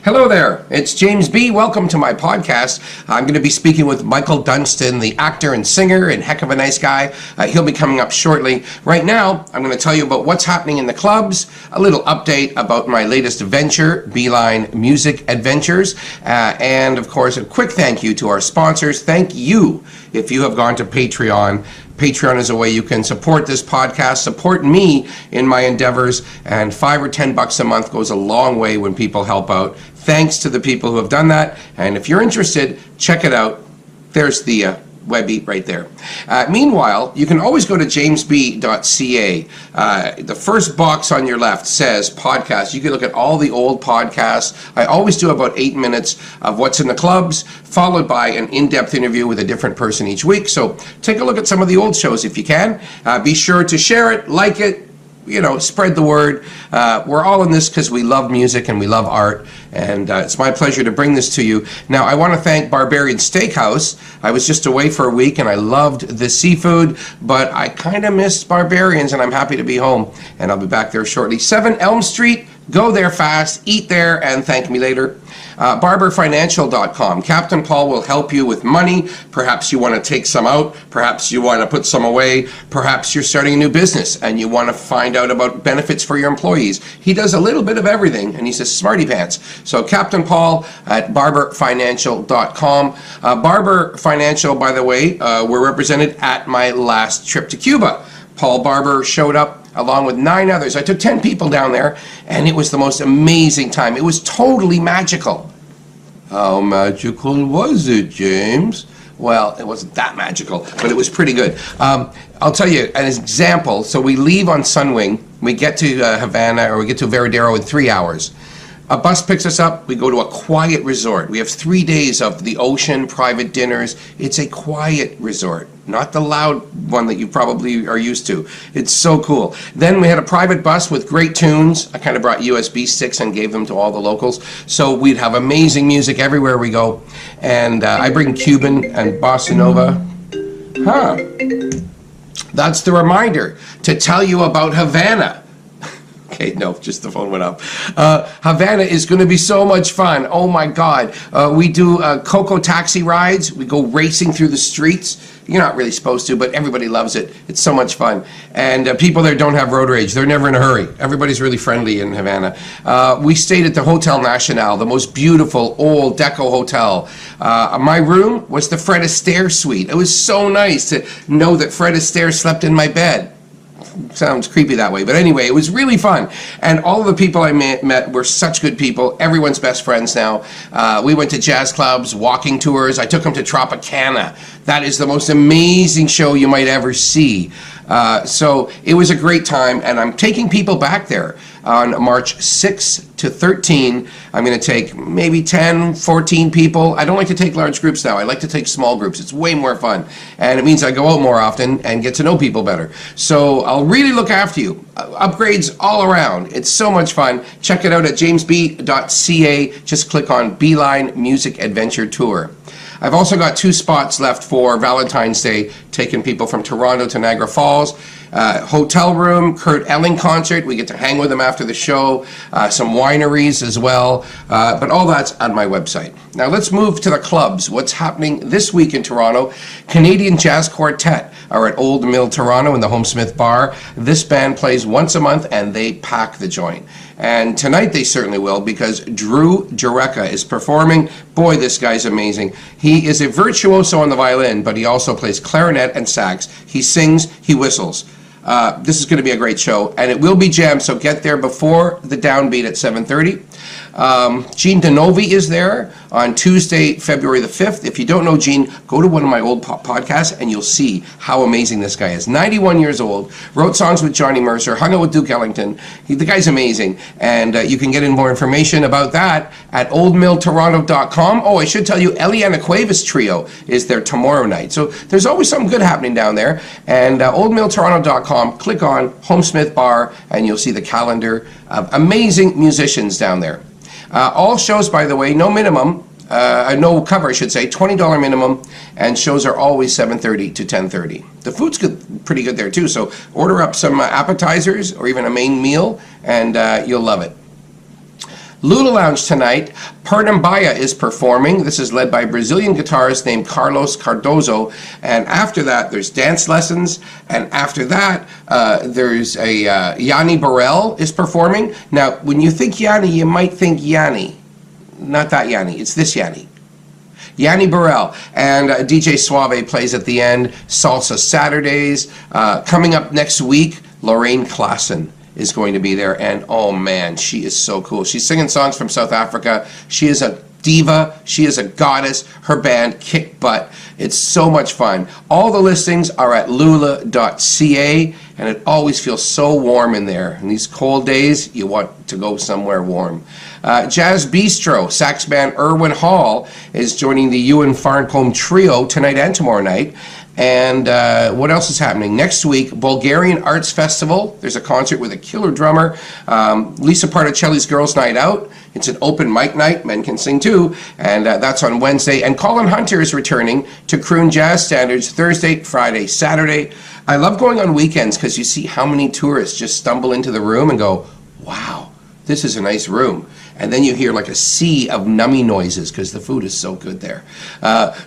Hello there, it's Jaymz Bee. Welcome to my podcast. I'm going to be speaking with Michael Dunston, the actor and singer and heck of a nice guy. He'll be coming up shortly. Right now, I'm going to tell you about what's happening in the clubs, a little update about my latest venture, Beeline Music Adventures, and of course, a quick thank you to our sponsors. Thank you if you have gone to Patreon. Patreon is a way you can support this podcast, support me in my endeavors, and $5 or $10 a month goes a long way when people help out. Thanks to the people who have done that, and if you're interested, check it out. There's the Webby right there. Meanwhile, you can always go to jaymzbee.ca. The first box on your left says podcast. You can look at all the old podcasts. I always do about 8 minutes of what's in the clubs, followed by an in-depth interview with a different person each week. So take a look at some of the old shows if you can. Be sure to share it, like it, spread the word. We're all in this because we love music and we love art, and it's my pleasure to bring this to you. Now, I want to thank Barbarian Steakhouse. I was just away for a week and I loved the seafood, but I kind of missed Barbarians, and I'm happy to be home, and I'll be back there shortly. 7 Elm Street. Go there fast, eat there, and thank me later. BarberFinancial.com. Captain Paul will help you with money. Perhaps you want to take some out. Perhaps you want to put some away. Perhaps you're starting a new business and you want to find out about benefits for your employees. He does a little bit of everything, and he's a smarty pants. So Captain Paul at BarberFinancial.com. Barber Financial, by the way, were represented at my last trip to Cuba. Paul Barber showed up along with 9 others. I took 10 people down there, and it was the most amazing time. It was totally magical. How magical was it, James? Well, it wasn't that magical, but it was pretty good. I'll tell you an example. So we leave on Sunwing. We get to Havana, or we get to Veradero in 3 hours. A bus picks us up. We go to a quiet resort. We have 3 days of the ocean, private dinners. It's a quiet resort, not the loud one that you probably are used to. It's so cool. Then we had a private bus with great tunes. I kind of brought USB sticks and gave them to all the locals. So we'd have amazing music everywhere we go. And I bring Cuban and Bossa Nova. That's the reminder to tell you about Havana. Okay, no, just the phone went up. Havana is going to be so much fun. Oh my God. We do Coco taxi rides. We go racing through the streets. You're not really supposed to, but everybody loves it. It's so much fun. And people there don't have road rage. They're never in a hurry. Everybody's really friendly in Havana. We stayed at the Hotel Nacional, the most beautiful old deco hotel. My room was the Fred Astaire suite. It was so nice to know that Fred Astaire slept in my bed. Sounds creepy that way, but anyway, it was really fun, and all of the people I met were such good people. Everyone's best friends now. We went to jazz clubs, walking tours. I took them to Tropicana. That is the most amazing show you might ever see. So it was a great time, and I'm taking people back there on March 6 to 13. I'm going to take maybe 10, 14 people. I don't like to take large groups now. I like to take small groups. It's way more fun, and it means I go out more often and get to know people better. So I'll really look after you. Upgrades all around. It's so much fun. Check it out at jaymzbee.ca. Just click on Beeline Music Adventure Tour. I've also got 2 spots left for Valentine's Day, taking people from Toronto to Niagara Falls. Hotel room, Kurt Elling concert. We get to hang with him after the show. Some wineries as well. But all that's on my website. Now let's move to the clubs. What's happening this week in Toronto? Canadian Jazz Quartet are at Old Mill Toronto in the Homesmith Bar. This band plays once a month, and they pack the joint. And tonight they certainly will, because Drew Jureka is performing. Boy, this guy's amazing. He is a virtuoso on the violin, but he also plays clarinet and sax. He sings, he whistles. This is going to be a great show, and it will be jammed, so get there before the downbeat at 7:30. Gene DeNovi is there on Tuesday, February the 5th. If you don't know Gene, go to one of my old podcasts and you'll see how amazing this guy is. 91 years old, wrote songs with Johnny Mercer, hung out with Duke Ellington. The guy's amazing, and you can get in more information about that at oldmilltoronto.com. Oh, I should tell you, Eliana Cuevas Trio is there tomorrow night. So there's always something good happening down there. And oldmilltoronto.com, click on Homesmith Bar, and you'll see the calendar of amazing musicians down there. All shows, by the way, no minimum, no cover, I should say, $20 minimum, and shows are always 7:30 to 10:30. The food's good, pretty good there too, so order up some appetizers or even a main meal, and you'll love it. Lula Lounge tonight, Pernambaya is performing. This is led by a Brazilian guitarist named Carlos Cardozo. And after that, there's dance lessons. And after that, there's a Yanni Burrell is performing. Now, when you think Yanni, you might think Yanni. Not that Yanni. It's this Yanni. Yanni Burrell. And DJ Suave plays at the end. Salsa Saturdays. Coming up next week, Lorraine Klassen is going to be there, and oh man, she is so cool. She's singing songs from South Africa. She is a diva. She is a goddess. Her band kick butt. It's so much fun. All the listings are at lula.ca, and it always feels so warm in there. In these cold days, you want to go somewhere warm. Jazz Bistro, sax band Irwin Hall is joining the Ewan Farncombe Trio tonight and tomorrow night. And what else is happening? Next week, Bulgarian Arts Festival. There's a concert with a killer drummer. Lisa Particelli's Girls Night Out. It's an open mic night. Men can sing too. And that's on Wednesday. And Colin Hunter is returning to croon jazz standards Thursday, Friday, Saturday. I love going on weekends because you see how many tourists just stumble into the room and go, wow, this is a nice room. And then you hear like a sea of nummy noises because the food is so good there.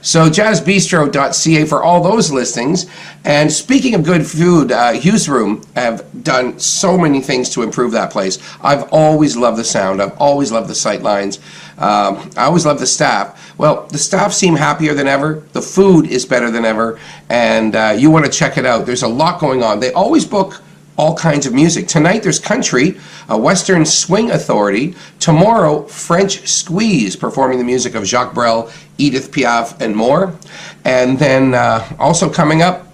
So jazzbistro.ca for all those listings. And speaking of good food, Hugh's Room have done so many things to improve that place. I've always loved the sound. I've always loved the sight lines. I always love the staff. Well, the staff seem happier than ever. The food is better than ever. And you want to check it out. There's a lot going on. They always book all kinds of music. Tonight there's country, a Western Swing Authority. Tomorrow, French Squeeze, performing the music of Jacques Brel, Edith Piaf, and more. And then also coming up,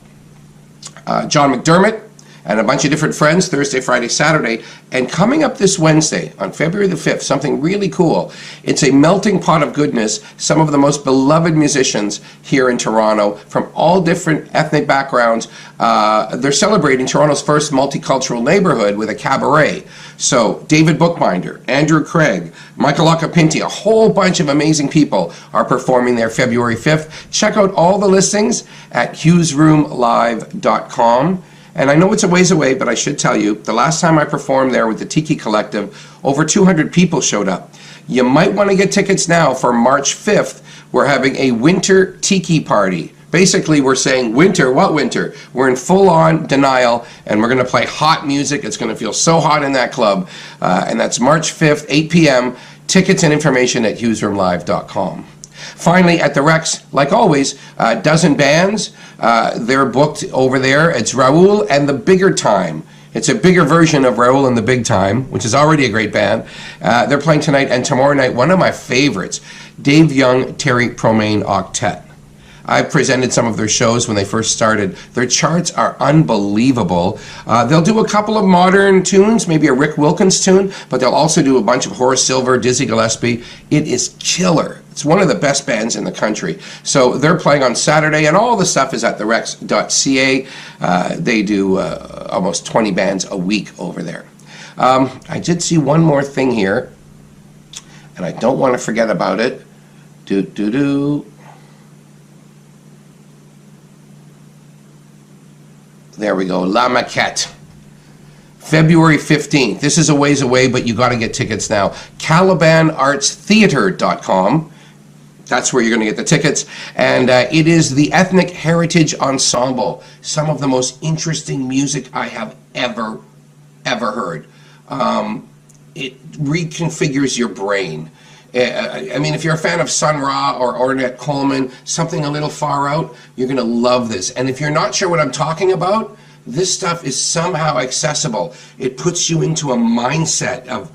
John McDermott and a bunch of different friends, Thursday, Friday, Saturday. And coming up this Wednesday, on February the 5th, something really cool. It's a melting pot of goodness. Some of the most beloved musicians here in Toronto from all different ethnic backgrounds. They're celebrating Toronto's first multicultural neighborhood with a cabaret. So David Bookbinder, Andrew Craig, Michael Acapinti, a whole bunch of amazing people are performing there February 5th. Check out all the listings at hughesroomlive.com. And I know it's a ways away, but I should tell you, the last time I performed there with the Tiki Collective, over 200 people showed up. You might want to get tickets now for March 5th. We're having a winter Tiki party. Basically, we're saying winter, what winter? We're in full-on denial, and we're going to play hot music. It's going to feel so hot in that club. And that's March 5th, 8 p.m. Tickets and information at hughesroomlive.com. Finally, at the Rex, like always, dozen bands. They're booked over there. It's Raoul and the Bigger Time. It's a bigger version of Raoul and the Big Time, which is already a great band. They're playing tonight and tomorrow night. One of my favorites, Dave Young, Terry Promain Octet. I presented some of their shows when they first started. Their charts are unbelievable. They'll do a couple of modern tunes, maybe a Rick Wilkins tune, but they'll also do a bunch of Horace Silver, Dizzy Gillespie. It is killer. It's one of the best bands in the country. So they're playing on Saturday, and all the stuff is at therex.ca. They do almost 20 bands a week over there. I did see one more thing here, and I don't want to forget about it. There we go, La Maquette. February 15th. This is a ways away, but you got to get tickets now. CalibanArtsTheater.com. That's where you're going to get the tickets. And it is the Ethnic Heritage Ensemble. Some of the most interesting music I have ever heard. It reconfigures your brain. I mean, if you're a fan of Sun Ra or Ornette Coleman, something a little far out, you're going to love this. And if you're not sure what I'm talking about, this stuff is somehow accessible. It puts you into a mindset of,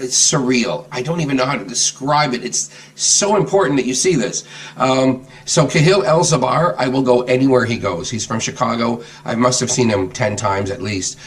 it's surreal. I don't even know how to describe it. It's so important that you see this. So Kahil El-Zabar, I will go anywhere he goes. He's from Chicago. I must have seen him 10 times at least.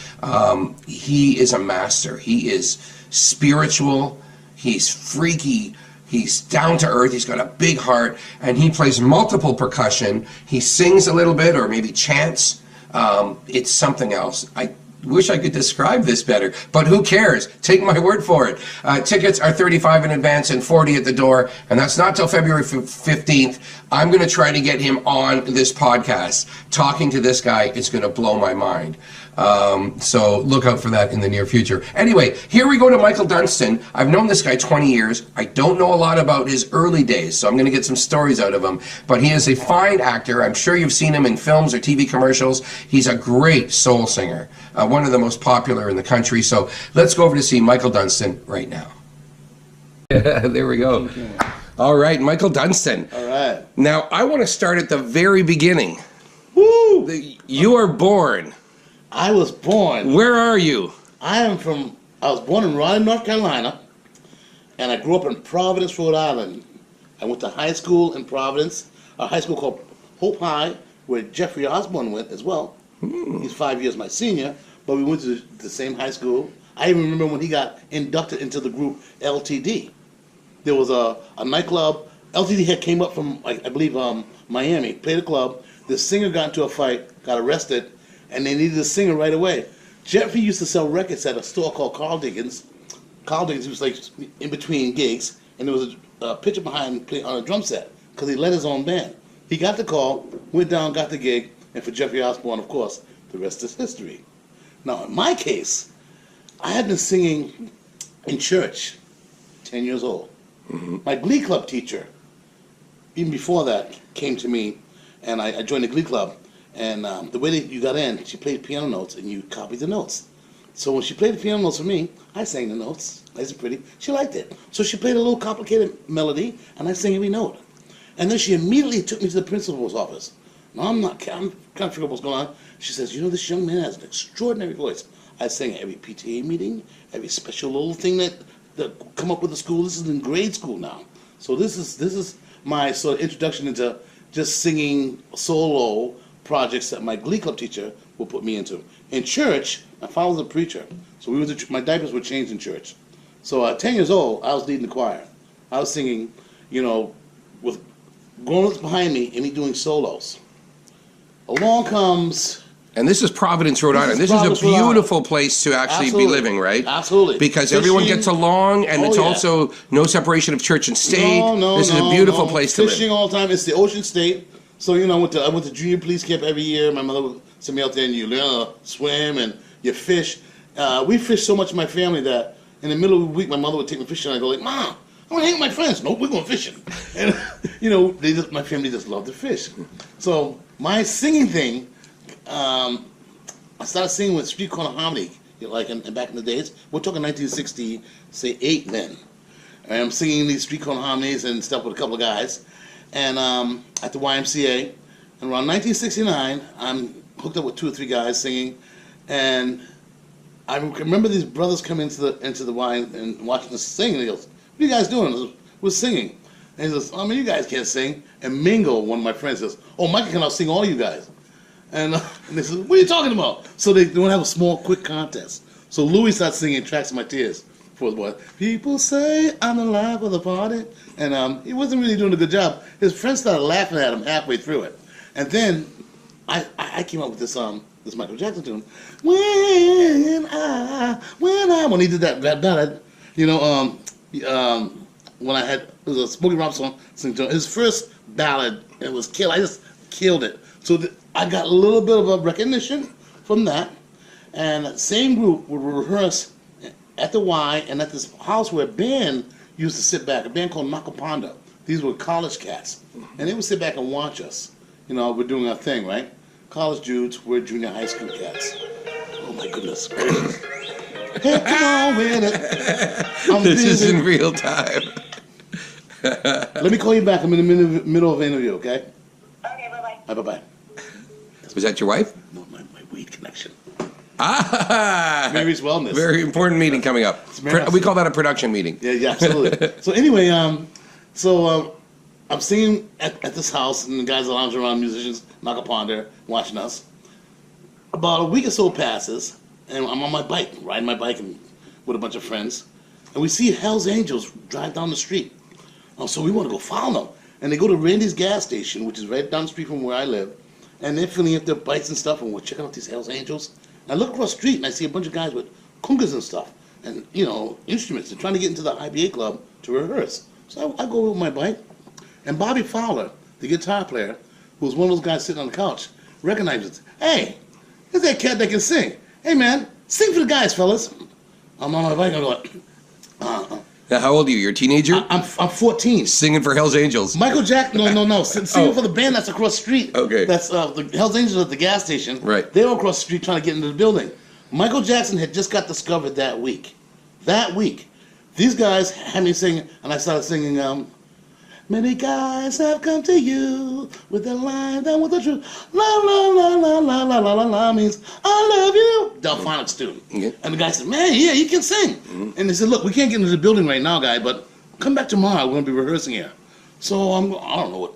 He is a master. He is spiritual, he's freaky, he's down to earth, he's got a big heart, and he plays multiple percussion. He sings a little bit, or maybe chants. It's something else. I wish I could describe this better, but who cares? Take my word for it. Tickets are $35 in advance and $40 at the door, and that's not till February 15th. I'm going to try to get him on this podcast. Talking to this guy is going to blow my mind. So look out for that in the near future. Anyway, here we go to Michael Dunston. I've known this guy 20 years. I don't know a lot about his early days, so I'm going to get some stories out of him. But he is a fine actor. I'm sure you've seen him in films or TV commercials. He's a great soul singer, one of the most popular in the country. So let's go over to see Michael Dunston right now. There we go. All right, Michael Dunston. All right. Now, I want to start at the very beginning. Woo! You are born. I was born. Where are you? I was born in Raleigh, North Carolina, and I grew up in Providence, Rhode Island. I went to high school in Providence, a high school called Hope High, where Jeffrey Osborne went as well. He's 5 years my senior, but we went to the same high school. I even remember when he got inducted into the group LTD. There was a nightclub. LTD had came up from, I believe, Miami, played a club. The singer got into a fight, got arrested, and they needed a singer right away. Jeffrey used to sell records at a store called Carl Dickens. Carl Dickens was like in between gigs, and there was a pitcher behind playing on a drum set because he led his own band. He got the call, went down, got the gig, and for Jeffrey Osborne, of course, the rest is history. Now, in my case, I had been singing in church, 10 years old. My Glee Club teacher, even before that, came to me, and I joined the Glee Club. And the way that you got in, she played piano notes, and you copied the notes. So when she played the piano notes for me, I sang the notes, nice and pretty. She liked it. So she played a little complicated melody, and I sang every note. And then she immediately took me to the principal's office. Now I'm trying to figure out what's going on. She says, you know, this young man has an extraordinary voice. I sang at every PTA meeting, every special little thing that come up with the school. This is in grade school now. So this is my sort of introduction into just singing solo projects that my Glee Club teacher will put me into. In church, my father was a preacher, so my diapers were changed in church. So at 10 years old, I was leading the choir. I was singing, you know, with grown-ups behind me and me doing solos. Along comes... And this is Providence, Rhode Island. This is a beautiful place to actually be living, right? Absolutely. Because everyone gets along, and it's also no separation of church and state. This is a beautiful place to live. Fishing all the time. It's the Ocean State. So, you know, I went to junior police camp every year. My mother would send me out there, and you learn how to swim, and you fish. We fished so much in my family that in the middle of the week, my mother would take me fishing, and I'd go like, Mom, I want to hang with my friends. No, we're going fishing. And, you know, my family just loved to fish. So my singing thing, I started singing with Street Corner Harmony, like back in the days. We're talking 1968 then. And I'm singing these Street Corner Harmonies and stuff with a couple of guys. And at the YMCA. And around 1969, I'm hooked up with 2 or 3 guys singing. And I remember these brothers coming into the Y and watching us sing. And he goes, what are you guys doing? I said, we're singing. And he says, I mean, you guys can't sing. And Mingo, one of my friends, says, oh, Michael can out-sing all you guys. And they said, what are you talking about? So they want to have a small, quick contest. So Louis starts singing Tracks of My Tears for his boy. People say I'm the life of the party. And he wasn't really doing a good job. His friends started laughing at him halfway through it. And then I came up with this Michael Jackson tune. When he did that ballad, you know, when it was a Smokey Robinson song, his first ballad, it was killed. I just killed it. So I got a little bit of a recognition from that. And that same group would rehearse at the Y and at this house where a band used to sit back, a band called Macaponda. These were college cats. And they would sit back and watch us. You know, we're doing our thing, right? College dudes, we're junior high school cats. Oh my goodness. Hey, come on with it. This is in real time. Let me call you back. I'm in the middle of an interview, okay? Okay, bye-bye. Bye-bye. Was that your wife? No, my weed connection. Ah! Mary's Wellness. Very important meeting coming up. We call that a production meeting. Yeah, absolutely. So anyway, I'm singing at this house, and the guys are lounging around, musicians, knock upon there, watching us. About a week or so passes, and I'm on my bike, riding my bike with a bunch of friends, and we see Hell's Angels drive down the street. So we want to go follow them. And they go to Randy's gas station, which is right down the street from where I live, and they're filling up their bikes and stuff, and we're checking out these Hell's Angels. And I look across the street, and I see a bunch of guys with congas and stuff, and, you know, instruments. They're trying to get into the IBA club to rehearse. So I go with my bike, and Bobby Fowler, the guitar player, who was one of those guys sitting on the couch, recognizes, hey, there's that cat that can sing. hey man, sing for the guys, fellas. I'm on my bike, I'm going, Now, how old are you? You're a teenager? I'm 14. Singing for Hell's Angels. Michael Jackson, no. Singing for the band that's across the street. Okay. That's the Hell's Angels at the gas station. Right. They were across the street trying to get into the building. Michael Jackson had just got discovered that week. These guys had me singing, and I started singing, many guys have come to you with the line that with the truth. La la la la la la la la la means I love you. Delphonics tune. Yeah. And the guy said, man, yeah, he can sing. And they said, look, we can't get into the building right now, guy, but come back tomorrow. We're going to be rehearsing here. So I don't know what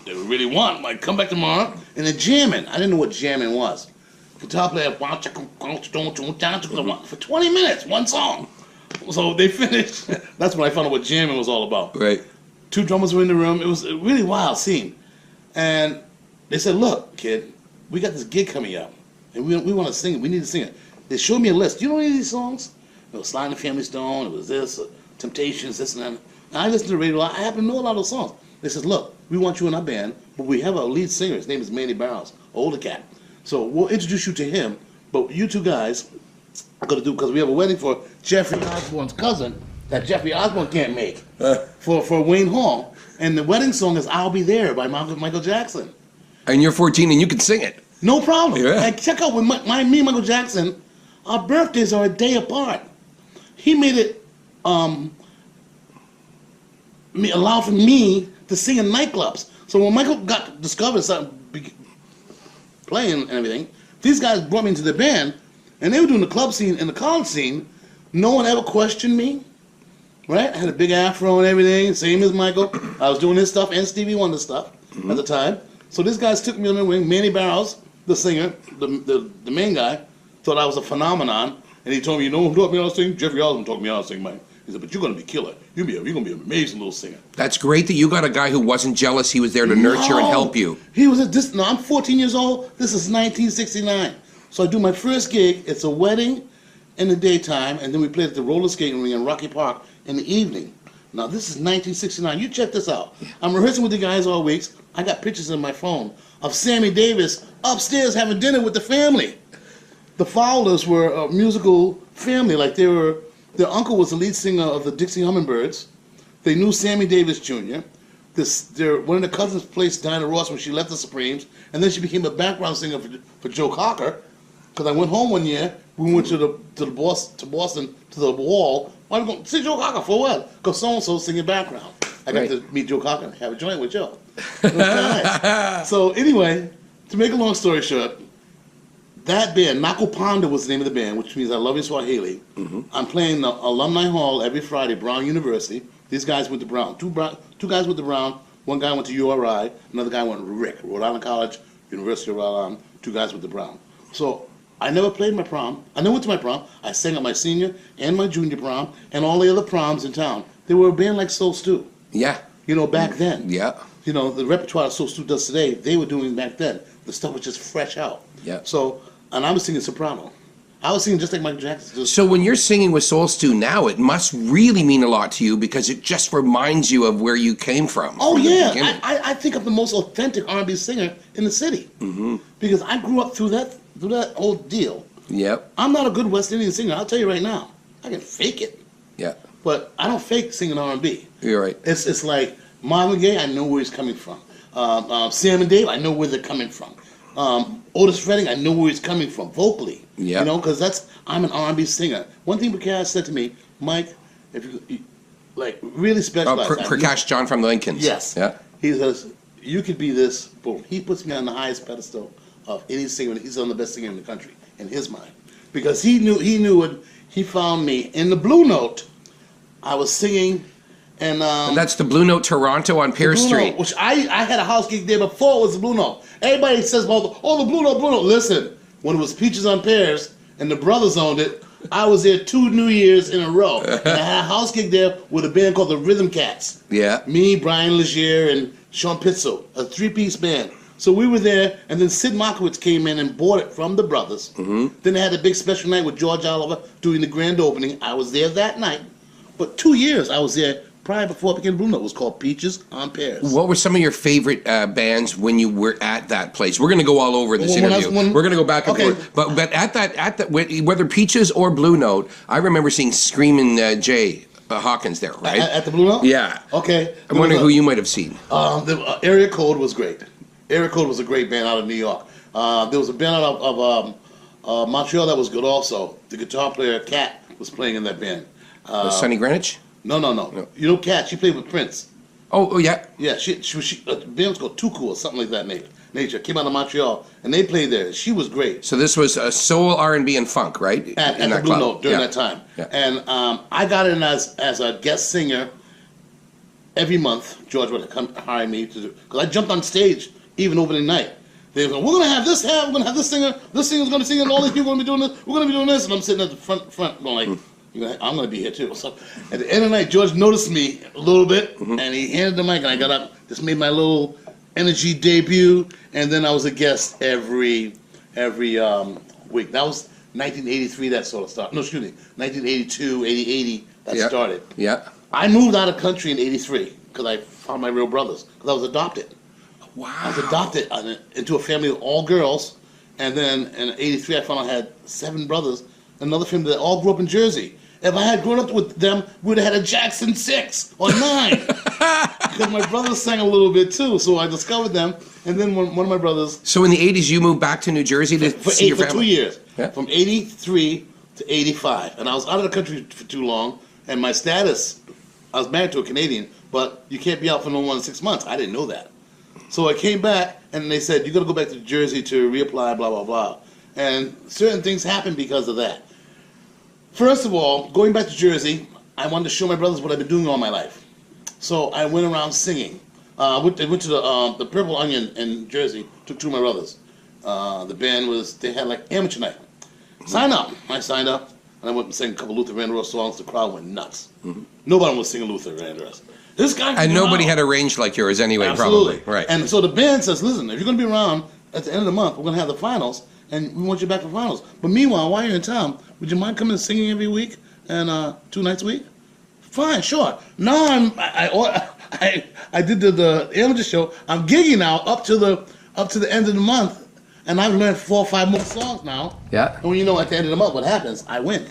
they really want. Like, come back tomorrow. And they're jamming. I didn't know what jamming was. Guitar player, for 20 minutes, one song. So they finished. That's when I found out what jamming was all about. Right. 2 drummers were in the room. It was a really wild scene. And they said, look, kid, we got this gig coming up. And we want to sing it. We need to sing it. They showed me a list. Do you know any of these songs? It was Sly and the Family Stone. It was this, Temptations, this and that. And I listened to the radio. I happen to know a lot of those songs. They said, look, we want you in our band, but we have a lead singer. His name is Manny Barrows, older cat. So we'll introduce you to him. But you 2 guys are going to do, because we have a wedding for Jeffrey Osborne's cousin that Jeffrey Osborne can't make for Wayne Hall. And the wedding song is I'll Be There by Michael Jackson. And you're 14 and you can sing it. No problem. Yeah. And check out with me and Michael Jackson, our birthdays are a day apart. He made it allow for me to sing in nightclubs. So when Michael got discovered, started playing and everything, these guys brought me into the band, and they were doing the club scene and the college scene. No one ever questioned me. Right? I had a big afro and everything, same as Michael. I was doing his stuff and Stevie Wonder stuff at the time. So these guys took me on their wing. Manny Barrows, the singer, the main guy, thought I was a phenomenon. And he told me, you know who taught me how to sing? Jeffrey Osborne taught me how to sing, man. He said, but you're going to be killer. You're going to be an amazing little singer. That's great that you got a guy who wasn't jealous. He was there to nurture and help you. He was I'm 14 years old. This is 1969. So I do my first gig. It's a wedding in the daytime, and then we played at the roller skating ring in Rocky Park in the evening. Now, this is 1969. You check this out. I'm rehearsing with the guys all weeks. I got pictures in my phone of Sammy Davis upstairs having dinner with the family. The Fowlers were a musical family. Like, their uncle was the lead singer of the Dixie Hummingbirds. They knew Sammy Davis Jr. One of the cousins placed Dinah Ross when she left the Supremes, and then she became a background singer for Joe Cocker. Because I went home one year, we went to Boston to the wall. Why are we going to see Joe Cocker for what? Because so-and-so singing background. I got to meet Joe Cocker and have a joint with Joe. It was nice. So anyway, to make a long story short, that band, Nakuponda was the name of the band, which means I love you Swahili. I'm playing the Alumni Hall every Friday, Brown University. These guys went to Brown. Two guys went to Brown. One guy went to URI. Another guy went to Rick, Rhode Island College, University of Rhode Island. 2 guys went to Brown. So I never played my prom. I never went to my prom. I sang at my senior and my junior prom and all the other proms in town. They were a band like Soul Stew. Yeah. You know, back then. Yeah. You know, the repertoire that Soul Stew does today, they were doing back then. The stuff was just fresh out. Yeah. So, and I was singing soprano. I was singing just like Michael Jackson. So when you're singing with Soul Stew now, it must really mean a lot to you because it just reminds you of where you came from. Oh, yeah. I think I'm the most authentic R&B singer in the city. Because I grew up through that whole deal. Yep. I'm not a good West Indian singer. I'll tell you right now. I can fake it. Yeah. But I don't fake singing R&B. You're right. It's like Marvin Gaye, I know where he's coming from. Sam and Dave, I know where they're coming from. Otis Redding, I know where he's coming from vocally. Yeah. You know, because I'm an R&B singer. One thing Prakash said to me, Mike, if you like really specialize. Prakash John from the Lincolns. Yes. Yeah. He says you could be this. Boom. He puts me on the highest pedestal of any singer. He's on the best singer in the country in his mind because he knew it. He found me in the Blue Note. I was singing. And that's the Blue Note Toronto on Pierce Street. Note, which I had a house gig there before it was the Blue Note. Everybody says about the Blue Note, Blue Note. Listen, when it was Peaches on Pears and the brothers owned it, I was there 2 New Years in a row. And I had a house gig there with a band called the Rhythm Cats. Yeah. Me, Brian Legier, and Sean Pitzel, a 3-piece band. So we were there, and then Sid Markowitz came in and bought it from the brothers. Then they had a big special night with George Oliver doing the grand opening. I was there that night. But 2 years I was there prior before I became Blue Note. It was called Peaches on Pears. What were some of your favorite bands when you were at that place? We're going to go all over this interview. We're going to go back and forth. But at that, whether Peaches or Blue Note, I remember seeing Screamin' Jay Hawkins there, right? At the Blue Note? Yeah. Okay. I'm wondering who you might have seen. The Area Code was great. Area Code was a great band out of New York. There was a band out of Montreal that was good also. The guitar player, Kat, was playing in that band. Sonny Greenwich? No. You know Kat, she played with Prince. Oh yeah. Yeah, she the band was called Too Cool, something like that nature. Came out of Montreal, and they played there. She was great. So this was soul, R&B, and funk, right? At the Blue Note during that time. Yeah. And I got in as a guest singer every month. George would come hire me to do, because I jumped on stage even opening night. They were going, we're going to have this we're going to have this singer's going to sing, and all these people are going to be doing this, we're going to be doing this, and I'm sitting at the front going like, I'm going to be here too. So at the end of the night, George noticed me a little bit, and he handed the mic, and I got up, just made my little energy debut, and then I was a guest every week. That was 1983, that sort of started. No, excuse me, 1982, 80, that started. Yeah. I moved out of country in 83 because I found my real brothers, because I was adopted. Wow. I was adopted into a family of all girls, and then in 83 I found I had 7 brothers, another family that all grew up in Jersey. If I had grown up with them, we would have had a Jackson 6 or 9. Because my brothers sang a little bit too, so I discovered them, and then one of my brothers... So in the 80s you moved back to New Jersey to see your family? For 2 years, from 83 to 85, and I was out of the country for too long, and my status, I was married to a Canadian, but you can't be out for no more than 6 months. I didn't know that. So I came back, and they said, you got to go back to Jersey to reapply, blah, blah, blah. And certain things happened because of that. First of all, going back to Jersey, I wanted to show my brothers what I've been doing all my life. So I went around singing. I went to the Purple Onion in Jersey, took 2 of my brothers. The band they had like amateur night. Sign up. I signed up, and I went and sang a couple Luther Vandross songs. The crowd went nuts. Nobody was singing Luther Vandross. This guy. And nobody had a range like yours anyway, Absolutely. Probably. Right. And so the band says, listen, if you're going to be around at the end of the month, we're going to have the finals, and we want you back for finals. But meanwhile, while you're in town, would you mind coming and singing every week and 2 nights a week? Fine, sure. Now I did the amateur show. I'm gigging now up to the end of the month, and I've learned 4 or 5 more songs now. Yeah. And when you know at the end of the month what happens, I win.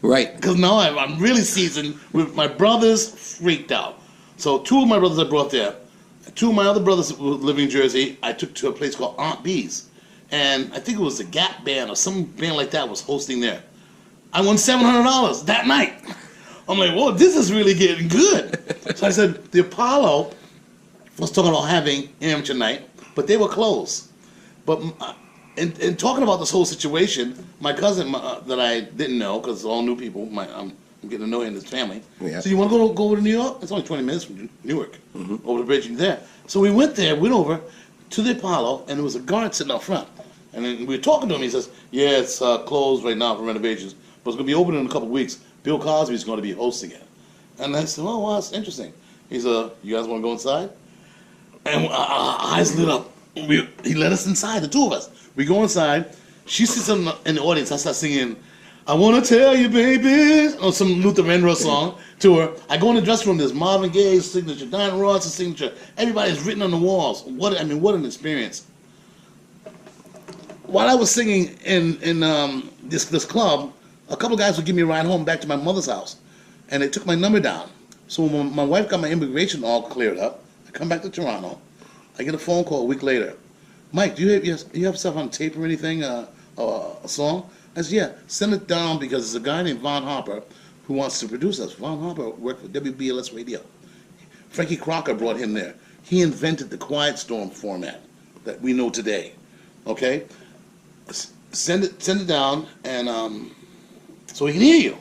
Right. Because now I'm really seasoned. With my brothers freaked out. So 2 of my brothers I brought there. 2 of my other brothers who live in Jersey, I took to a place called Aunt Bee's. And I think it was the Gap Band or some band like that was hosting there. I won $700 that night. I'm like, whoa, this is really getting good. So I said, the Apollo was talking about having amateur night, but they were closed. But in talking about this whole situation, my cousin that I didn't know, because it's all new people, I'm getting to know him and his family. Yeah. So you want to go over to New York? It's only 20 minutes from Newark, over the bridge and there. So we went over to the Apollo, and there was a guard sitting out front. And then we were talking to him. He says, yeah, it's closed right now for renovations, but it's going to be open in a couple of weeks. Bill Cosby's going to be hosting it. And I said, oh, wow, that's interesting. He said, you guys want to go inside? And our eyes lit up. He let us inside, the 2 of us. We go inside. She sits in the audience. I start singing, I want to tell you, baby, or some Luther Vandross song to her. I go in the dressing room. There's Marvin Gaye's signature, Diana Ross's signature. Everybody's written on the walls. What an experience. While I was singing in this club, a couple guys would give me a ride home back to my mother's house, and they took my number down. So when my wife got my immigration all cleared up, I come back to Toronto. I get a phone call a week later. Mike, do you have stuff on tape or anything, a song? I said, yeah, send it down because there's a guy named Von Harper who wants to produce us. Von Harper worked for WBLS Radio. Frankie Crocker brought him there. He invented the Quiet Storm format that we know today. Okay? Send it down, and so he can hear you.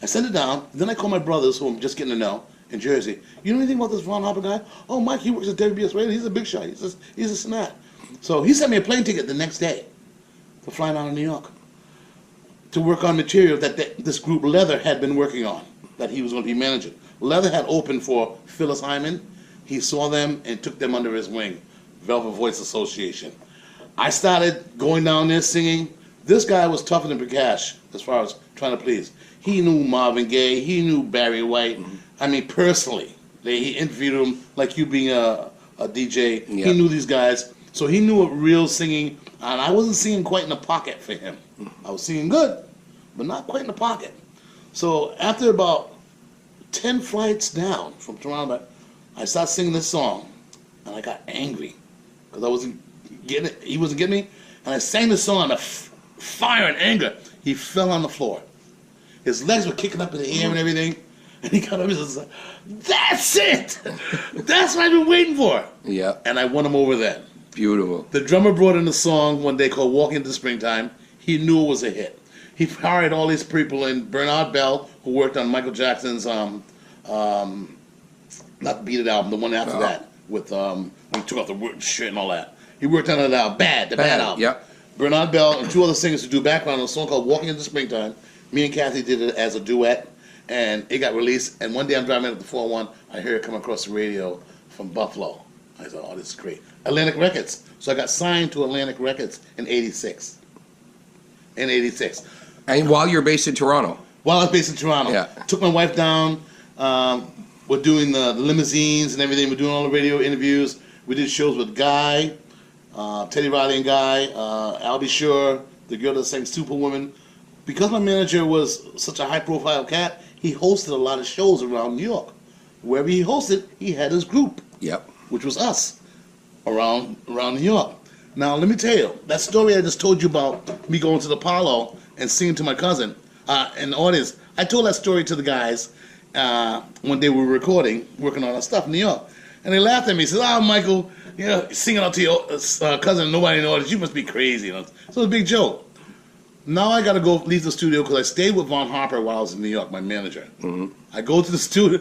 I send it down. Then I call my brothers, who I'm just getting to know, in Jersey. You know anything about this Von Harper guy? Oh, Mike, he works at WBS Radio. He's a big shot. He's a snap. So he sent me a plane ticket the next day to fly down to New York to work on material that this group Leather had been working on, that he was going to be managing. Leather had opened for Phyllis Hyman. He saw them and took them under his wing. Velvet Voice Association. I started going down there singing. This guy was tougher than Prakash as far as trying to please. He knew Marvin Gaye. He knew Barry White. I mean, personally. He interviewed him like you being a DJ. Yeah. He knew these guys. So he knew what real singing, and I wasn't singing quite in the pocket for him. I was singing good, but not quite in the pocket. So after about 10 flights down from Toronto, I started singing this song, and I got angry because I wasn't getting it. He wasn't getting me, and I sang this song out of fire and anger. He fell on the floor. His legs were kicking up in the air and everything, and he got up and was like, "That's it! That's what I've been waiting for." Yeah. And I won him over then. Beautiful. The drummer brought in a song one day called "Walking into Springtime." He knew it was a hit. He hired all these people in. Bernard Bell, who worked on Michael Jackson's not the Beat It album, the one after that, with when he took off the shirt and all that. He worked on it Bad album. Yep. Bernard Bell and two other singers to do background on a song called "Walking into Springtime." Me and Kathy did it as a duet, and it got released. And one day I'm driving up the 401, I hear it come across the radio from Buffalo. I thought, "Oh, this is great." Atlantic Records. So I got signed to Atlantic Records in '86. And while you're based in Toronto. While I was based in Toronto. Yeah. Took my wife down. We're doing the limousines and everything. We're doing all the radio interviews. We did shows with Guy, Teddy Riley and Guy, Albie Shore, the girl that sang Superwoman. Because my manager was such a high-profile cat, he hosted a lot of shows around New York. Wherever he hosted, he had his group, Yep. which was us, around New York. Now, let me tell you, that story I just told you about me going to the Apollo and singing to my cousin in the audience, I told that story to the guys one day we were recording, working on our stuff in New York. And they laughed at me. He said, "Oh, Michael, singing out to your cousin and nobody in the audience, you must be crazy." So it was a big joke. Now I got to go leave the studio because I stayed with Von Harper while I was in New York, my manager. Mm-hmm. I go to the studio.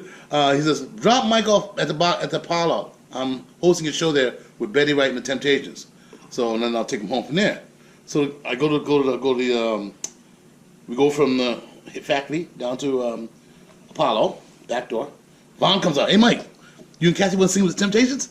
He says, "Drop Mike off at the Apollo. I'm hosting a show there with Betty Wright and the Temptations. So and then I'll take him home from there." So I we go from the factory down to Apollo, back door. Von comes out. "Hey, Mike, you and Kathy want to sing with the Temptations?"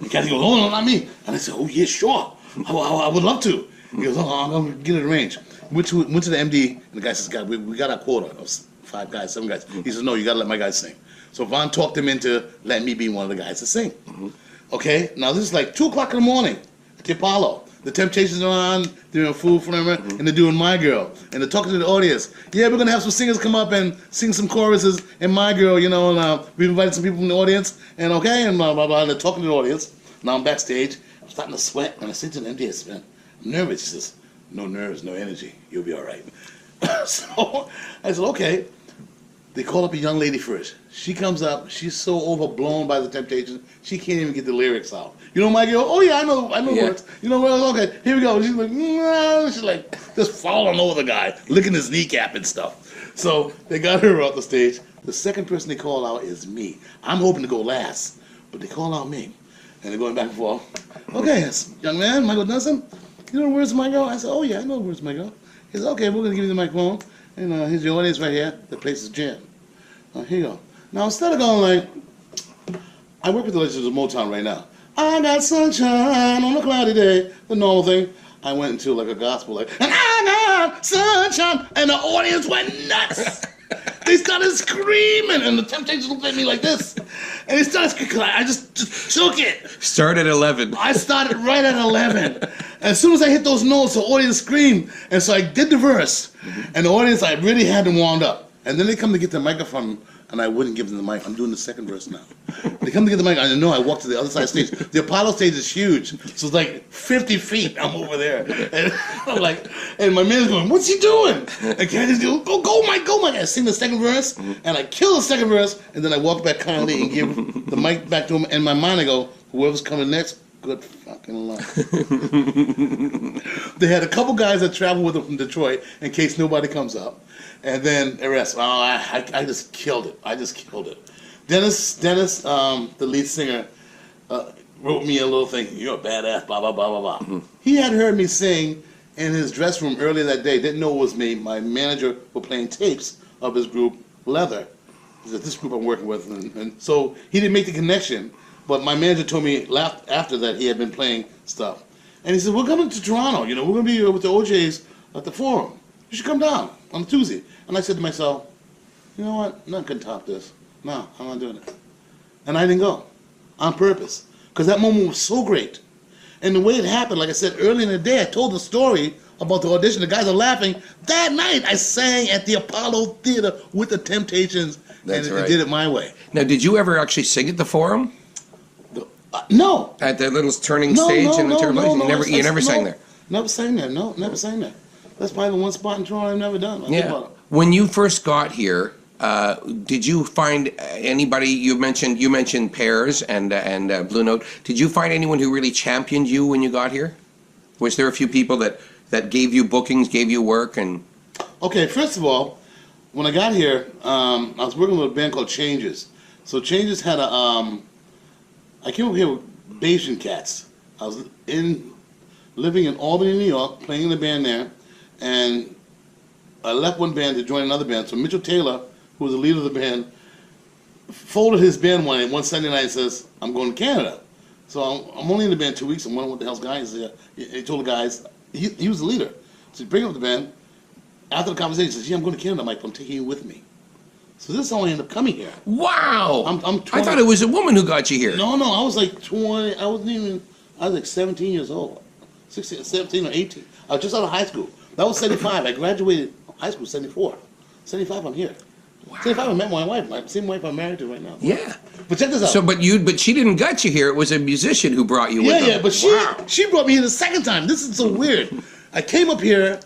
And Kathy goes, "Oh, no, not me." And I said, "Oh, yeah, sure. I would love to." He goes, "Oh, I'm going to get it arranged." Went to the MD, and the guy says, "God, we got our quota of 5 guys, 7 guys." He says, "No, you got to let my guys sing." So Von talked him into letting me be one of the guys to sing. Mm-hmm. Okay, now this is like 2 o'clock in the morning at the Apollo. The Temptations are on, they're doing Fool for Them, and they're doing My Girl. And they're talking to the audience. "Yeah, we're going to have some singers come up and sing some choruses in My Girl, and we've invited some people from the audience, and okay, and blah, blah, blah." And they're talking to the audience. Now I'm backstage. I'm starting to sweat, and I say to the MD, I said, "I'm nervous." He says, "No nerves, no energy. You'll be all right." So I said, "Okay." They call up a young lady first. She comes up. She's so overblown by the Temptations, she can't even get the lyrics out. "You know, My Girl?" "Oh, yeah, I know the words." "You know, well, okay, here we go." She's like, she's like just falling over the guy, licking his kneecap and stuff. So they got her off the stage. The second person they call out is me. I'm hoping to go last, but they call out me. And they're going back and forth. "Okay, young man, Michael Dunston, you know the words of My Girl?" I said, "Oh, yeah, I know the words of My Girl." He said, "Okay, we're going to give you the microphone. And here's your audience right here. The place is jammed. Here you go." Now, instead of going like, I work with the legends of Motown right now. "I got sunshine on a cloudy day," the normal thing. I went into like a gospel, like, "And I got sunshine," and the audience went nuts. They started screaming, and the Temptations looked at me like this. And they started screaming. I just took it. Start at 11. I started right at 11. As soon as I hit those notes, the audience screamed. And so I did the verse. And the audience, I really had them wound up. And then they come to get the microphone, and I wouldn't give them the mic. I'm doing the second verse now. They come to get the mic, and I know I walked to the other side of the stage. The Apollo stage is huge. So it's like 50 feet. I'm over there. And I'm like, and my man's going, "What's he doing?" And Candace goes, go, Mike, go, Mike. I sing the second verse, and I kill the second verse, and then I walk back kindly and give the mic back to him. And in my mind, I go, whoever's coming next, good fucking luck. They had a couple guys that traveled with them from Detroit in case nobody comes up. And then the rest, I just killed it. Dennis, the lead singer, wrote me a little thing. "You're a badass, blah, blah, blah, blah, blah." Mm-hmm. He had heard me sing in his dressing room earlier that day. Didn't know it was me. My manager was playing tapes of his group, Leather. He said, "This group I'm working with." And so he didn't make the connection. But my manager told me after that he had been playing stuff. And he said, "We're coming to Toronto. We're going to be with the OJs at the Forum. You should come down on Tuesday." And I said to myself, "You know what? Nothing can top this. no, I'm not doing it. And I didn't go on purpose because that moment was so great. And the way it happened, like I said earlier in the day, I told the story about the audition. The guys are laughing. That night, I sang at the Apollo Theater with the Temptations, That's and right. I did it my way. Now, did you ever actually sing at the Forum? No. At the little turning stage in the Turbo? You never sang there? Never sang there. No, never sang there. That's probably the one spot in Toronto I've never done. Yeah. When you first got here, did you find anybody? You mentioned Pears and Blue Note. Did you find anyone who really championed you when you got here? Was there a few people that gave you bookings, gave you work, and? Okay, first of all, when I got here, I was working with a band called Changes. So Changes had a. I came up here with Bayesian Cats. I was living in Albany, New York, playing in the band there, and I left one band to join another band. So Mitchell Taylor, who was the leader of the band, folded his band one Sunday night and says, I'm going to Canada. So I'm only in the band 2 weeks. I'm wondering what the hell's guys there. He told the guys, he was the leader. So he bring up the band. After the conversation, he says, yeah, I'm going to Canada, Mike. I'm taking you with me. So this is how I ended up coming here. Wow! I'm 20. I thought it was a woman who got you here. No, I was like 20. I was like 17 years old. 16, 17 or 18. I was just out of high school. That was 75. I graduated high school 74. 75, I'm here. Wow. 75, I met my wife. My same wife I'm married to right now. Yeah. But check this out. So, but she didn't gut you here. It was a musician who brought you with them. Yeah, but she brought me here the second time. This is so weird. I came up here,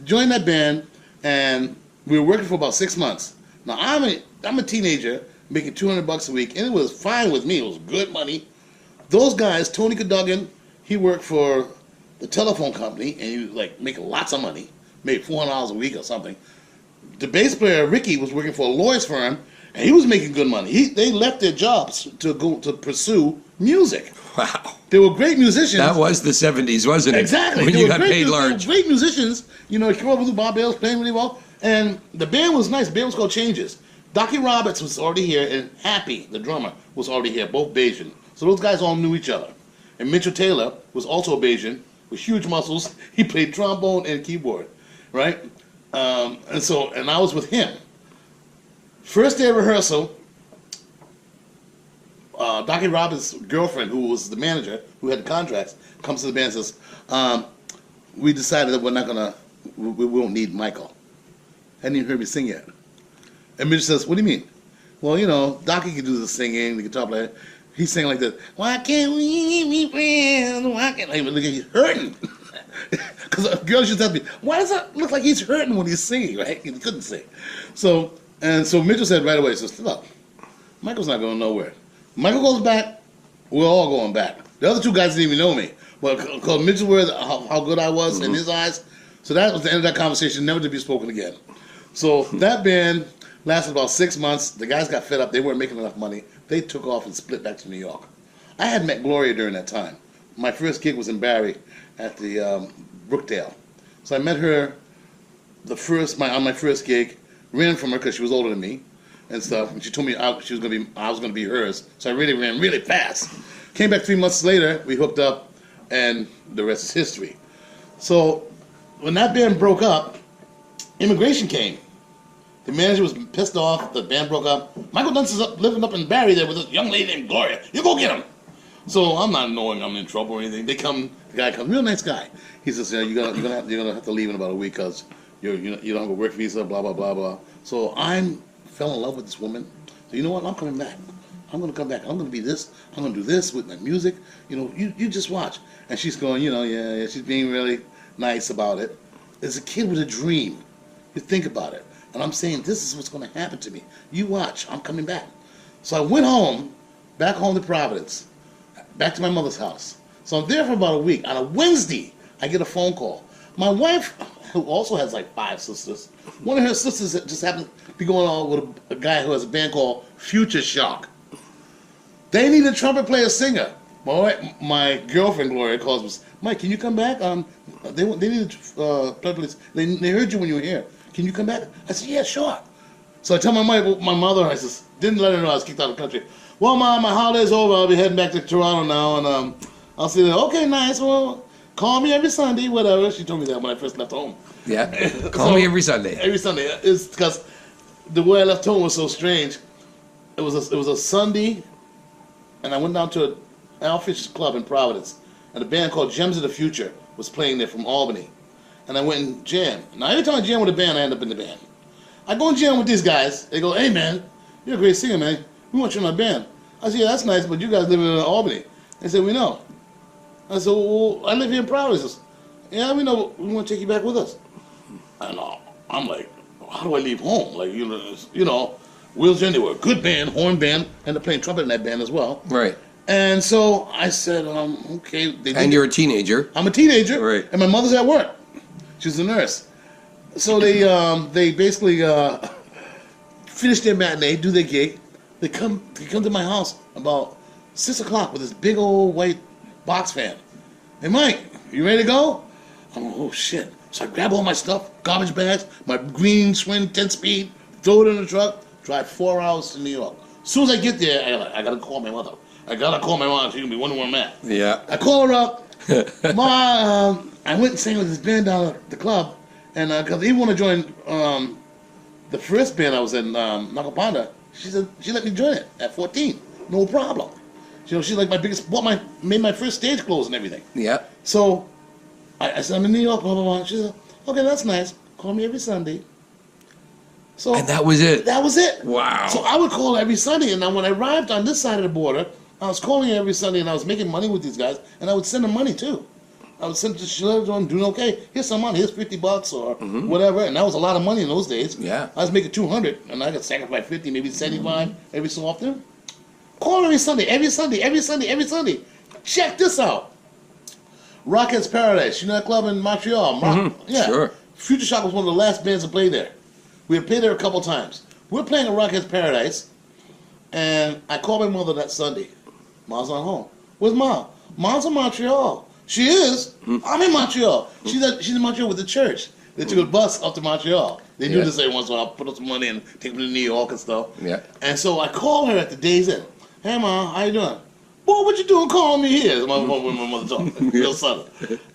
joined that band, and we were working for about 6 months. Now I'm a teenager making $200 a week, and it was fine with me. It was good money. Those guys, Tony Cadogan, he worked for the telephone company, and he was like making lots of money, made $400 a week or something. The bass player Ricky was working for a lawyer's firm, and he was making good money. They left their jobs to go to pursue music. Wow. They were great musicians. That was the 70s, wasn't it? Exactly. When They you were got paid They large. were great musicians. You know, came up with Bob Bales playing really well. And the band was nice. The band was called Changes. Docky Roberts was already here, and Happy, the drummer, was already here, both Bayesian. So those guys all knew each other. And Mitchell Taylor was also a Bayesian with huge muscles. He played trombone and keyboard, right? And I was with him. First day of rehearsal, Docky Roberts' girlfriend, who was the manager, who had the contracts, comes to the band and says, we decided that we won't need Michael. Hadn't even heard me sing yet. And Mitch says, what do you mean? Well, you know, Docky can do the singing, the guitar player. He's singing like this. Why can't we be friends? Why can't look at he's hurting? Because girls used to tell me, why does it look like he's hurting when he's singing, right? He couldn't sing. So Mitchell said right away, he says, look, Michael's not going nowhere. Michael goes back, we're all going back. The other two guys didn't even know me. But because Mitchell was how good I was in his eyes, so that was the end of that conversation, never to be spoken again. So that band lasted about 6 months. The guys got fed up. They weren't making enough money. They took off and split back to New York. I had met Gloria during that time. My first gig was in Barrie at the Brookdale. So I met her on my first gig, ran from her because she was older than me and stuff. And she told me I was going to be hers. So I really ran really fast. Came back 3 months later. We hooked up, and the rest is history. So when that band broke up, immigration came. The manager was pissed off. The band broke up. Michael Dunston's living up in Barrie there with this young lady named Gloria. You go get him. So I'm not knowing I'm in trouble or anything. The guy comes, real nice guy. He says, yeah, you're gonna have to leave in about a week because you don't have a work visa, blah blah blah blah. So I fell in love with this woman. So you know what? I'm coming back. I'm gonna come back. I'm gonna be this. I'm gonna do this with my music. You know, you just watch. And she's going, yeah. She's being really nice about it. There's a kid with a dream. You think about it. And I'm saying, this is what's going to happen to me. You watch. I'm coming back. So I went back home to Providence, back to my mother's house. So I'm there for about a week. On a Wednesday, I get a phone call. My wife, who also has like 5 sisters, one of her sisters just happened to be going on with a guy who has a band called Future Shock. They need a trumpet player singer. My girlfriend, Gloria, calls me, Mike, can you come back? They need a trumpet player. They heard you when you were here. Can you come back? I said, yeah, sure. So I tell my mother, I says, didn't let her know I was kicked out of the country. Well, Mom, my holiday's over. I'll be heading back to Toronto now, and I'll say, okay, nice. Well, call me every Sunday, whatever. She told me that when I first left home. Yeah, call me every Sunday. Every Sunday. It's because the way I left home was so strange. it was a Sunday, and I went down to Al Fisher's club in Providence, and a band called Gems of the Future was playing there from Albany, and I went and jammed. Now every time I jam with a band, I end up in the band. I go and jam with these guys. They go, "Hey man, you're a great singer, man. We want you in our band." I said, "Yeah, that's nice, but you guys live in Albany." They said, "We know." I said, "Well, I live here in Providence." They said, "Yeah, we know. We want to take you back with us." And I'm like, "How do I leave home?" Like you know, Wheels Jam, they were a good band, horn band, ended up playing trumpet in that band as well. Right. And so I said, okay. And you're a teenager. I'm a teenager, Right. And my mother's at work. She's a nurse. So they basically finish their matinee, do their gig. They come to my house about 6 o'clock with this big old white box fan. "Hey Mike, you ready to go?" I'm like, "Oh shit." So I grab all my stuff, garbage bags, my green swing 10-speed, throw it in the truck, drive 4 hours to New York. As soon as I get there, I gotta call my mother. She's gonna be wondering where I'm at. Yeah. I call her up. Ma, I went and sang with this band down at the club, and because even when I joined the first band I was in, Nakapanda, she said she let me join it at 14, no problem. You know, she's like my biggest, made my first stage clothes and everything. Yeah. So I said, "I'm in New York, blah, blah, blah." She said, "Okay, that's nice. Call me every Sunday." So And that was it. that was it. Wow. So I would call her every Sunday, and then when I arrived on this side of the border, I was calling her every Sunday, and I was making money with these guys, and I would send them money too. I would send to Shiller's doing okay. Here's some money. Here's $50 or whatever, and that was a lot of money in those days. Yeah. I was making 200, and I could sacrifice 50, maybe 75 every so often. Call every Sunday, every Sunday, every Sunday, every Sunday. Check this out. Rockets Paradise. You know that club in Montreal? Yeah. Sure. Future Shock was one of the last bands to play there. We had played there a couple times. We're playing at Rockets Paradise, and I called my mother that Sunday. Mom's not home. Where's Mom? Mom's in Montreal. She is? I'm in Montreal. She's in Montreal with the church. They took a bus up to Montreal. They do this every once in a while. Put up some money and take them to New York and stuff. Yeah. And so I called her at the day's end. "Hey, Mom, how you doing?" "Boy, what you doing calling me here?" My mother talking. Real southern.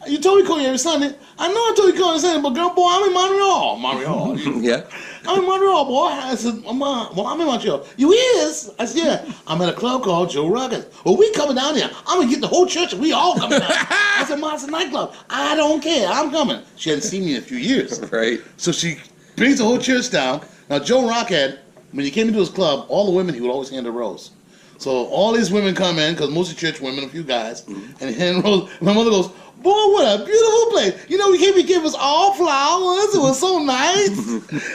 "You told me to call you every Sunday." "I know I told you to call every Sunday, but girl, boy, I'm in Montreal. Yeah. "I'm in Montreal, boy." I said, "Mom, well, I'm in Montreal." "You is?" I said, "Yeah. I'm at a club called Joe Rockets." "Well, we coming down there. I'm going to get the whole church and we all coming down." I said, "Mom, it's a nightclub." "I don't care. I'm coming." She hadn't seen me in a few years. Right. So she brings the whole church down. Now, Joe Rockhead, when he came into his club, all the women, he would always hand a rose. So all these women come in, because mostly church women, a few guys, and he hand rose. My mother goes, "Boy, what a beautiful place. You know, he gave us all flowers. It was so nice."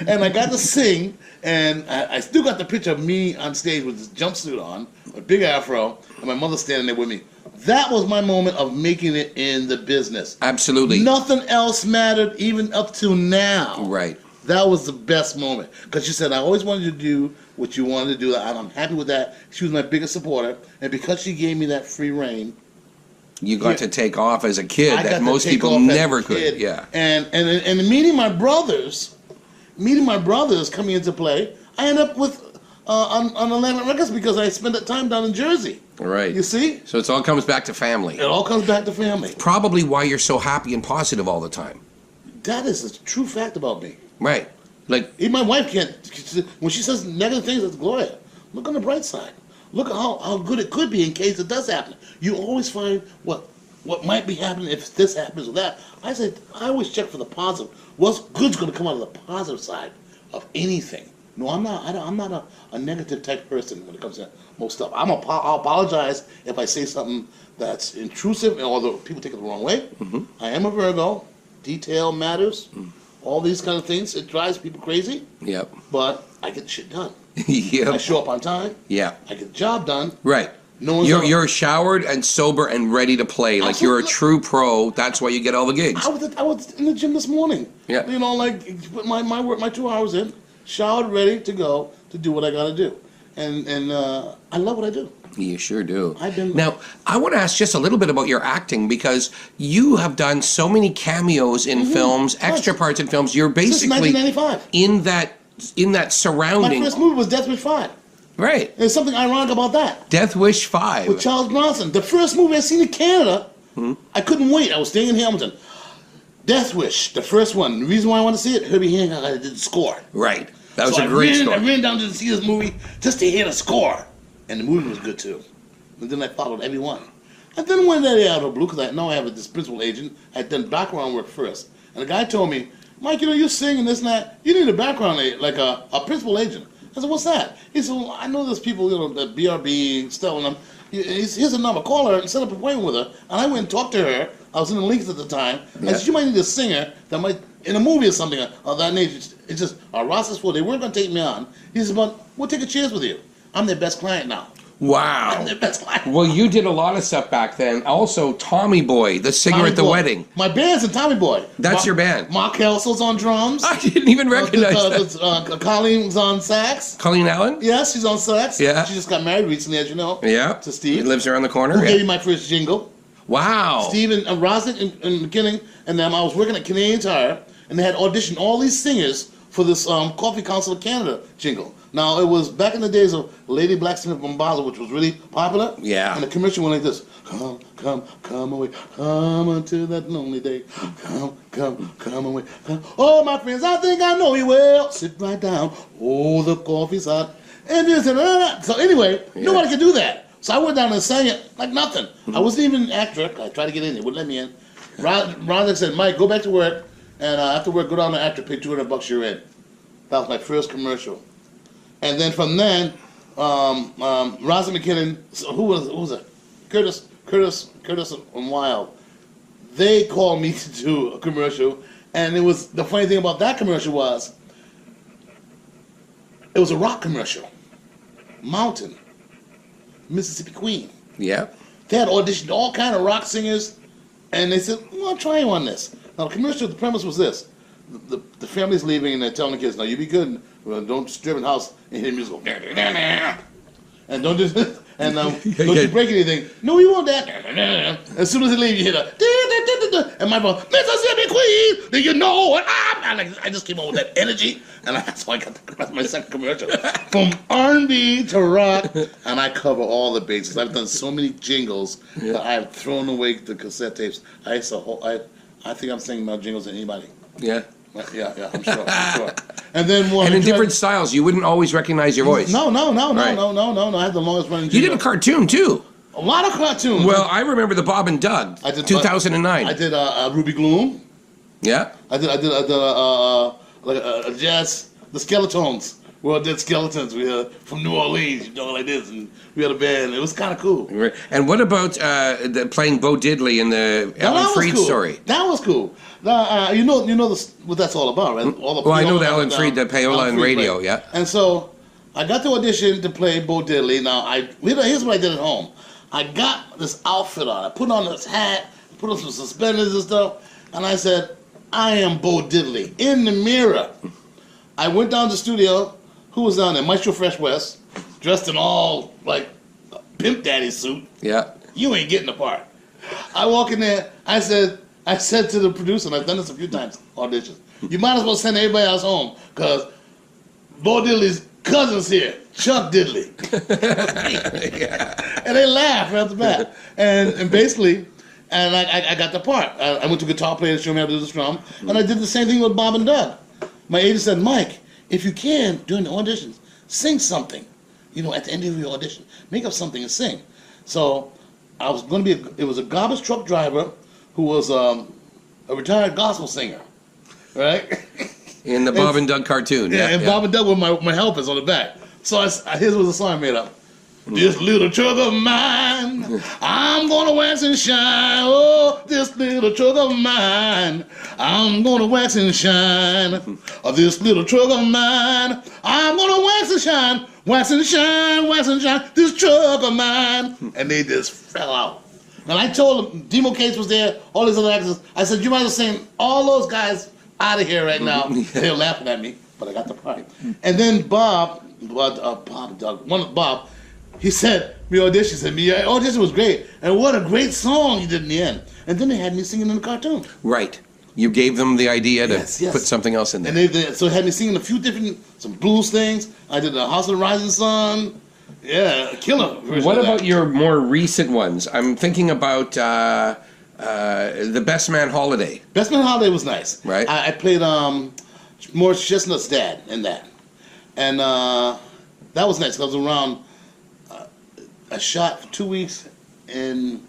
And I got to sing, and I still got the picture of me on stage with this jumpsuit on, a big afro, and my mother standing there with me. That was my moment of making it in the business. Absolutely. Nothing else mattered, even up to now. Right. That was the best moment. Because she said, "I always wanted you to do what you wanted to do, and I'm happy with that." She was my biggest supporter. And because she gave me that free reign, You got to take off as a kid I got that to most take people off as a never could. kid. Yeah. And meeting my brothers coming into play, I ended up with on Atlantic Records because I spent that time down in Jersey. Right. You see? So it all comes back to family. It all comes back to family. Probably why you're so happy and positive all the time. That is a true fact about me. Right. Like, Even my wife can't. When she says negative things, it's Gloria. Look on the bright side. Look at how good it could be in case it does happen. You always find what might be happening if this happens or that. I always check for the positive. What's good's going to come out of the positive side of anything. No, I'm not a negative type person when it comes to most stuff. I'll apologize if I say something that's intrusive, and although people take it the wrong way. I am a Virgo. Detail matters. All these kind of things. It drives people crazy. yep. But I get shit done. I Yep. show up on time. Yeah. I get the job done. Right. No one's You're showered and sober and ready to play. Like you're a Absolutely. true pro. That's why you get all the gigs. I was in the gym this morning. Yeah. You know, like put my work, my 2 hours in, showered, ready to go to do what I got to do, and I love what I do. You sure do. I've been- Now, I want to ask just a little bit about your acting because you have done so many cameos in films, extra parts in films. You're Since basically 1995. in that My surrounding. first movie was Death Wish 5. Right. There's something ironic about that. Death Wish 5. With Charles Bronson. The first movie I seen in Canada, I couldn't wait. I was staying in Hamilton. Death Wish, the first one. The reason why I want to see it, Herbie Hancock did the score. Right. That was a great story. I ran down to see this movie just to hear the score. And the movie was good too. And then I followed every one. And then one day out of the blue, because I know I have this principal agent, I had done background work first. And the guy told me, Mike, you sing and this and that. You need a background agent, like a principal agent. I said, what's that? He said, well, I know there's people, that BRB, Stella, and them. Here's a number. Call her and set up an appointment with her. And I went and talked to her. I was in the Links at the time. I said, you might need a singer that might, in a movie or something of that nature. It's just, our roster's full. They weren't going to take me on. He said, but we'll take a chance with you. I'm their best client now. Wow. I'm their best client. Well, you did a lot of stuff back then. Also, Tommy Boy, the singer at the wedding. My band's in Tommy Boy. That's your band. Mark Kelso's on drums. I didn't even recognize that. Colleen's on sax. Colleen Allen? Yes, she's on sax. Yeah. She just got married recently, as you know. Yeah. To Steve. He lives around the corner. Who gave me my first jingle. Wow. Steve and Rosnick and McKinnon and them. I was working at Canadian Tire, and they had auditioned all these singers for this Coffee Council of Canada jingle. Now, it was back in the days of Lady Blacksmith Bombazo, which was really popular. Yeah. And the commercial went like this. Come away. Come unto that lonely day. Come away. Oh, my friends, I think I know you well. Sit right down. Oh, the coffee's hot. And this and that. So anyway, nobody could do that. So I went down and sang it like nothing. I wasn't even an actor. I tried to get in. They wouldn't let me in. Ron said, Mike, go back to work. And after work, go down to actor, pay $200 you're in. That was my first commercial. And then from then, Rosa McKinnon, who was it? Curtis and Wild. They called me to do a commercial, and it was the funny thing about that commercial was it was a rock commercial. Mountain, Mississippi Queen. Yeah. They had auditioned all kind of rock singers, and they said, "Well, I'll try you on this." Now the commercial, the premise was this. The family's leaving and they're telling the kids, now you be good, don't disturb the house and hear music go, and don't do this, and don't you break anything. No, we want that. As soon as they leave, you hear the, and my phone, Mississippi Queen, do you know what I just came up with that energy, and that's how I got my second commercial. From R&B to rock, and I cover all the bases. I've done so many jingles that I've thrown away the cassette tapes. I think I'm singing more jingles than anybody. Yeah. Yeah, I'm sure. And then and in different styles, you wouldn't always recognize your voice. No. I had the longest running. You did a cartoon too. A lot of cartoons. Well, I remember the Bob and Doug. I did 2009. I did Ruby Gloom. Yeah. I did jazz. The Skeletons. We all did Skeletons. We from New Orleans, like this, and we had a band. It was kind of cool. And what about playing Bo Diddley in the Alan Freed story? That was cool. You know what that's all about, right? I know the Alan Freed, the payola and radio, right? Yeah. And so I got the audition to play Bo Diddley. Now here's what I did at home. I got this outfit on. I put on this hat, put on some suspenders and stuff, and I said, "I am Bo Diddley." In the mirror, I went down to the studio. Who was down there? Maestro Fresh West, dressed in all like a Pimp Daddy suit. Yeah. You ain't getting the part. I walk in there. I said to the producer, and I've done this a few times, auditions. You might as well send everybody else home, because Bo Diddley's cousin's here, Chuck Diddley. And they laughed right off the bat. And basically, and I got the part. I went to a guitar player to show me how to do the drum, and I did the same thing with Bob and Doug. My agent said, Mike, if you can, during the auditions, sing something. At the end of your audition, make up something and sing. So I was going to be, it was a garbage truck driver who was a retired gospel singer, right? In the Bob and Doug cartoon. Yeah, and Bob and Doug were my helpers on the back. So here's what the song I made up. This little truck of mine, I'm gonna wax and shine. Oh, this little truck of mine, I'm gonna wax and shine. Oh, this little truck of mine, I'm gonna wax and shine. Wax and shine, wax and shine, this truck of mine. And they just fell out. And I told them, Demo Cates was there, all these other actors. I said, you might as well send all those guys out of here right now. They were laughing at me, but I got the part. And then Bob, he said, your audition was great. And what a great song you did in the end. And then they had me singing in the cartoon. Right. You gave them the idea to put something else in there. And so they had me singing a few some blues things. I did the House of the Rising Sun. Yeah, killer. What about your more recent ones? I'm thinking about the Best Man Holiday. Best Man Holiday was nice. Right. I played Morris Chestnut's dad in that. And that was nice. I was around. I shot for 2 weeks in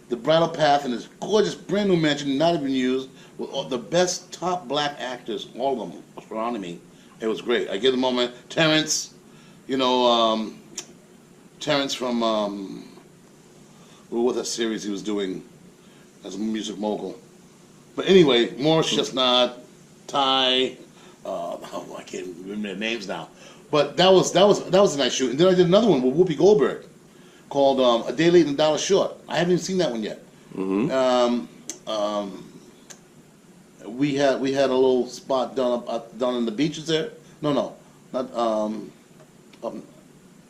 the Bridle Path in this gorgeous brand new mansion, not even used, with all the best top black actors, all of them surrounding me. It was great. I give the moment. Terrence, Terrence from what that series he was doing as a music mogul. But anyway, Morris Chestnut, Ty, I can't remember their names now. But that was a nice shoot. And then I did another one with Whoopi Goldberg called A Day Late and a Dollar Short. I haven't even seen that one yet. Mm-hmm. We had a little spot down in the beaches there. No, not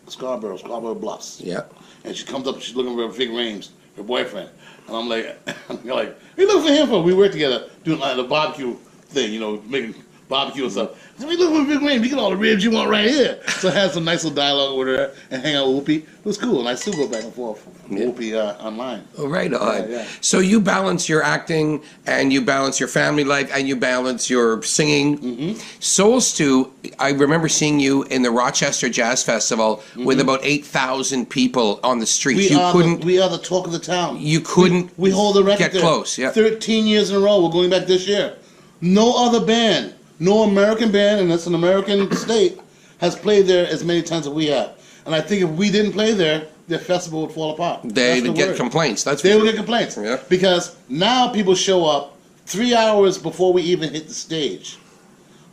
Scarborough Bluffs. Yeah. And she comes up, she's looking for Vic Rames, her boyfriend. And I'm like, what are you looking for him for? We work together doing like the barbecue thing, making barbecue and stuff. So we look for Vic Rames, you get all the ribs you want right here. So I had some nice little dialogue with her and hang out with Whoopi. It was cool, and I still go back and forth with Whoopi online. Oh, right on. Yeah. So you balance your acting, and you balance your family life, and you balance your singing. Mm-hmm. Soul Stew, I remember seeing you in the Rochester Jazz Festival with about 8,000 people on the streets. We are the talk of the town. You couldn't we hold the record get there. close. Yeah. 13 years in a row. We're going back this year. No other band, no American band, and it's an American state, has played there as many times as we have. And I think if we didn't play there, the festival would fall apart. They would get complaints. They would get complaints. Yeah. Because now people show up 3 hours before we even hit the stage.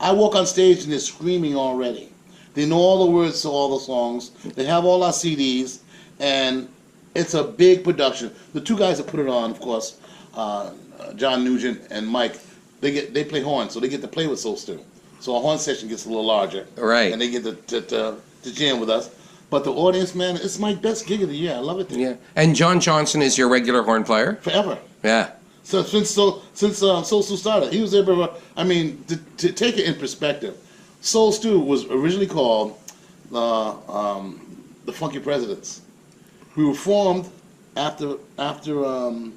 I walk on stage and they're screaming already. They know all the words to all the songs. They have all our CDs, and it's a big production. The two guys that put it on, of course, John Nugent and Mike, they play horn, so they get to play with Soul Stew. So our horn section gets a little larger, right? And they get to jam with us. But the audience, man, it's my best gig of the year. I love it. Yeah. And John Johnson is your regular horn player? Forever. Yeah. So since Soul Stew started, he was there. To take it in perspective, Soul Stew was originally called the Funky Presidents. We were formed after the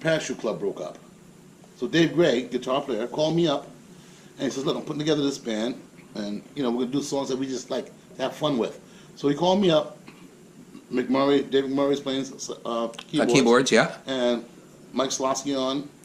Parachute Club broke up. So Dave Gray, guitar player, called me up and he says, "Look, I'm putting together this band, and we're gonna do songs that we just like to have fun with." So he called me up. David McMurray's playing Keyboards, yeah. And Mike Slosky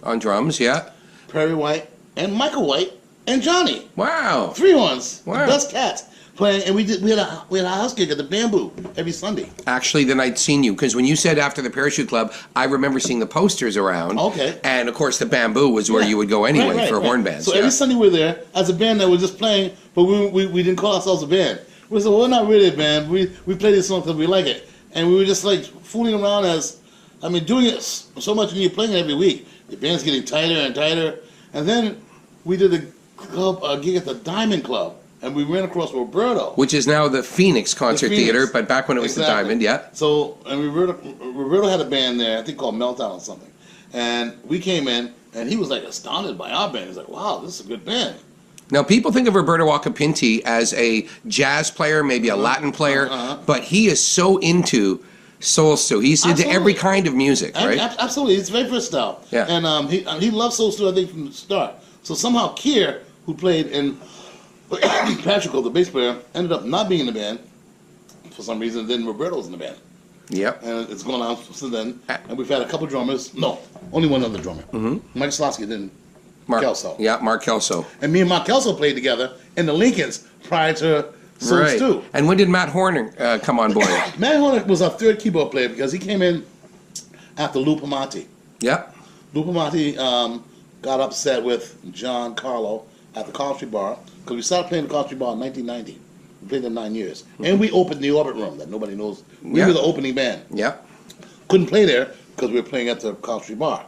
on drums, yeah. Perry White and Michael White and Johnny. Wow. 3 ones. Wow. The best cats playing, and we had a house gig at the Bamboo every Sunday. Actually, then I'd seen you, because when you said after the Parachute Club, I remember seeing the posters around. Okay. And of course, the Bamboo was where you would go anyway for horn bands. So every Sunday we were there as a band that was just playing, but we didn't call ourselves a band. We said, well, we're not really a band. We play this song because we like it, and we were just like fooling around doing it so much when you're playing it every week. The band's getting tighter and tighter, and then we did a gig at the Diamond Club. And we ran across Roberto. Which is now the Phoenix Concert Theater, but back when it was the Diamond, yeah. So, and Roberto had a band there, I think called Meltdown or something. And we came in, and he was like astounded by our band. He was like, wow, this is a good band. Now, people think of Roberto Acapinti as a jazz player, maybe a Latin player, but he is so into Soul Stew. He's into every kind of music, right? Absolutely. It's very versatile. Yeah. And he loved Soul Stew, I think, from the start. So somehow Kier, who played in Patrick, the bass player, ended up not being in the band for some reason. Then Roberto's in the band. Yep. And it's gone on since then. And we've had a couple drummers. No, only one other drummer. Mm-hmm. Mike Slosky, then Mark Kelso. Yeah, Mark Kelso. And me and Mark Kelso played together in the Lincolns prior to Soul Stew. And when did Matt Horner come on board? Matt Horner was our third keyboard player because he came in after Lou Pomati. Yep. Lou Pomati got upset with John Carlo at the College Street Bar, because we started playing the College Street Bar in 1990. We played there 9 years. And we opened the Orbit Room that nobody knows. We were the opening band. Yeah. Couldn't play there because we were playing at the College Street Bar.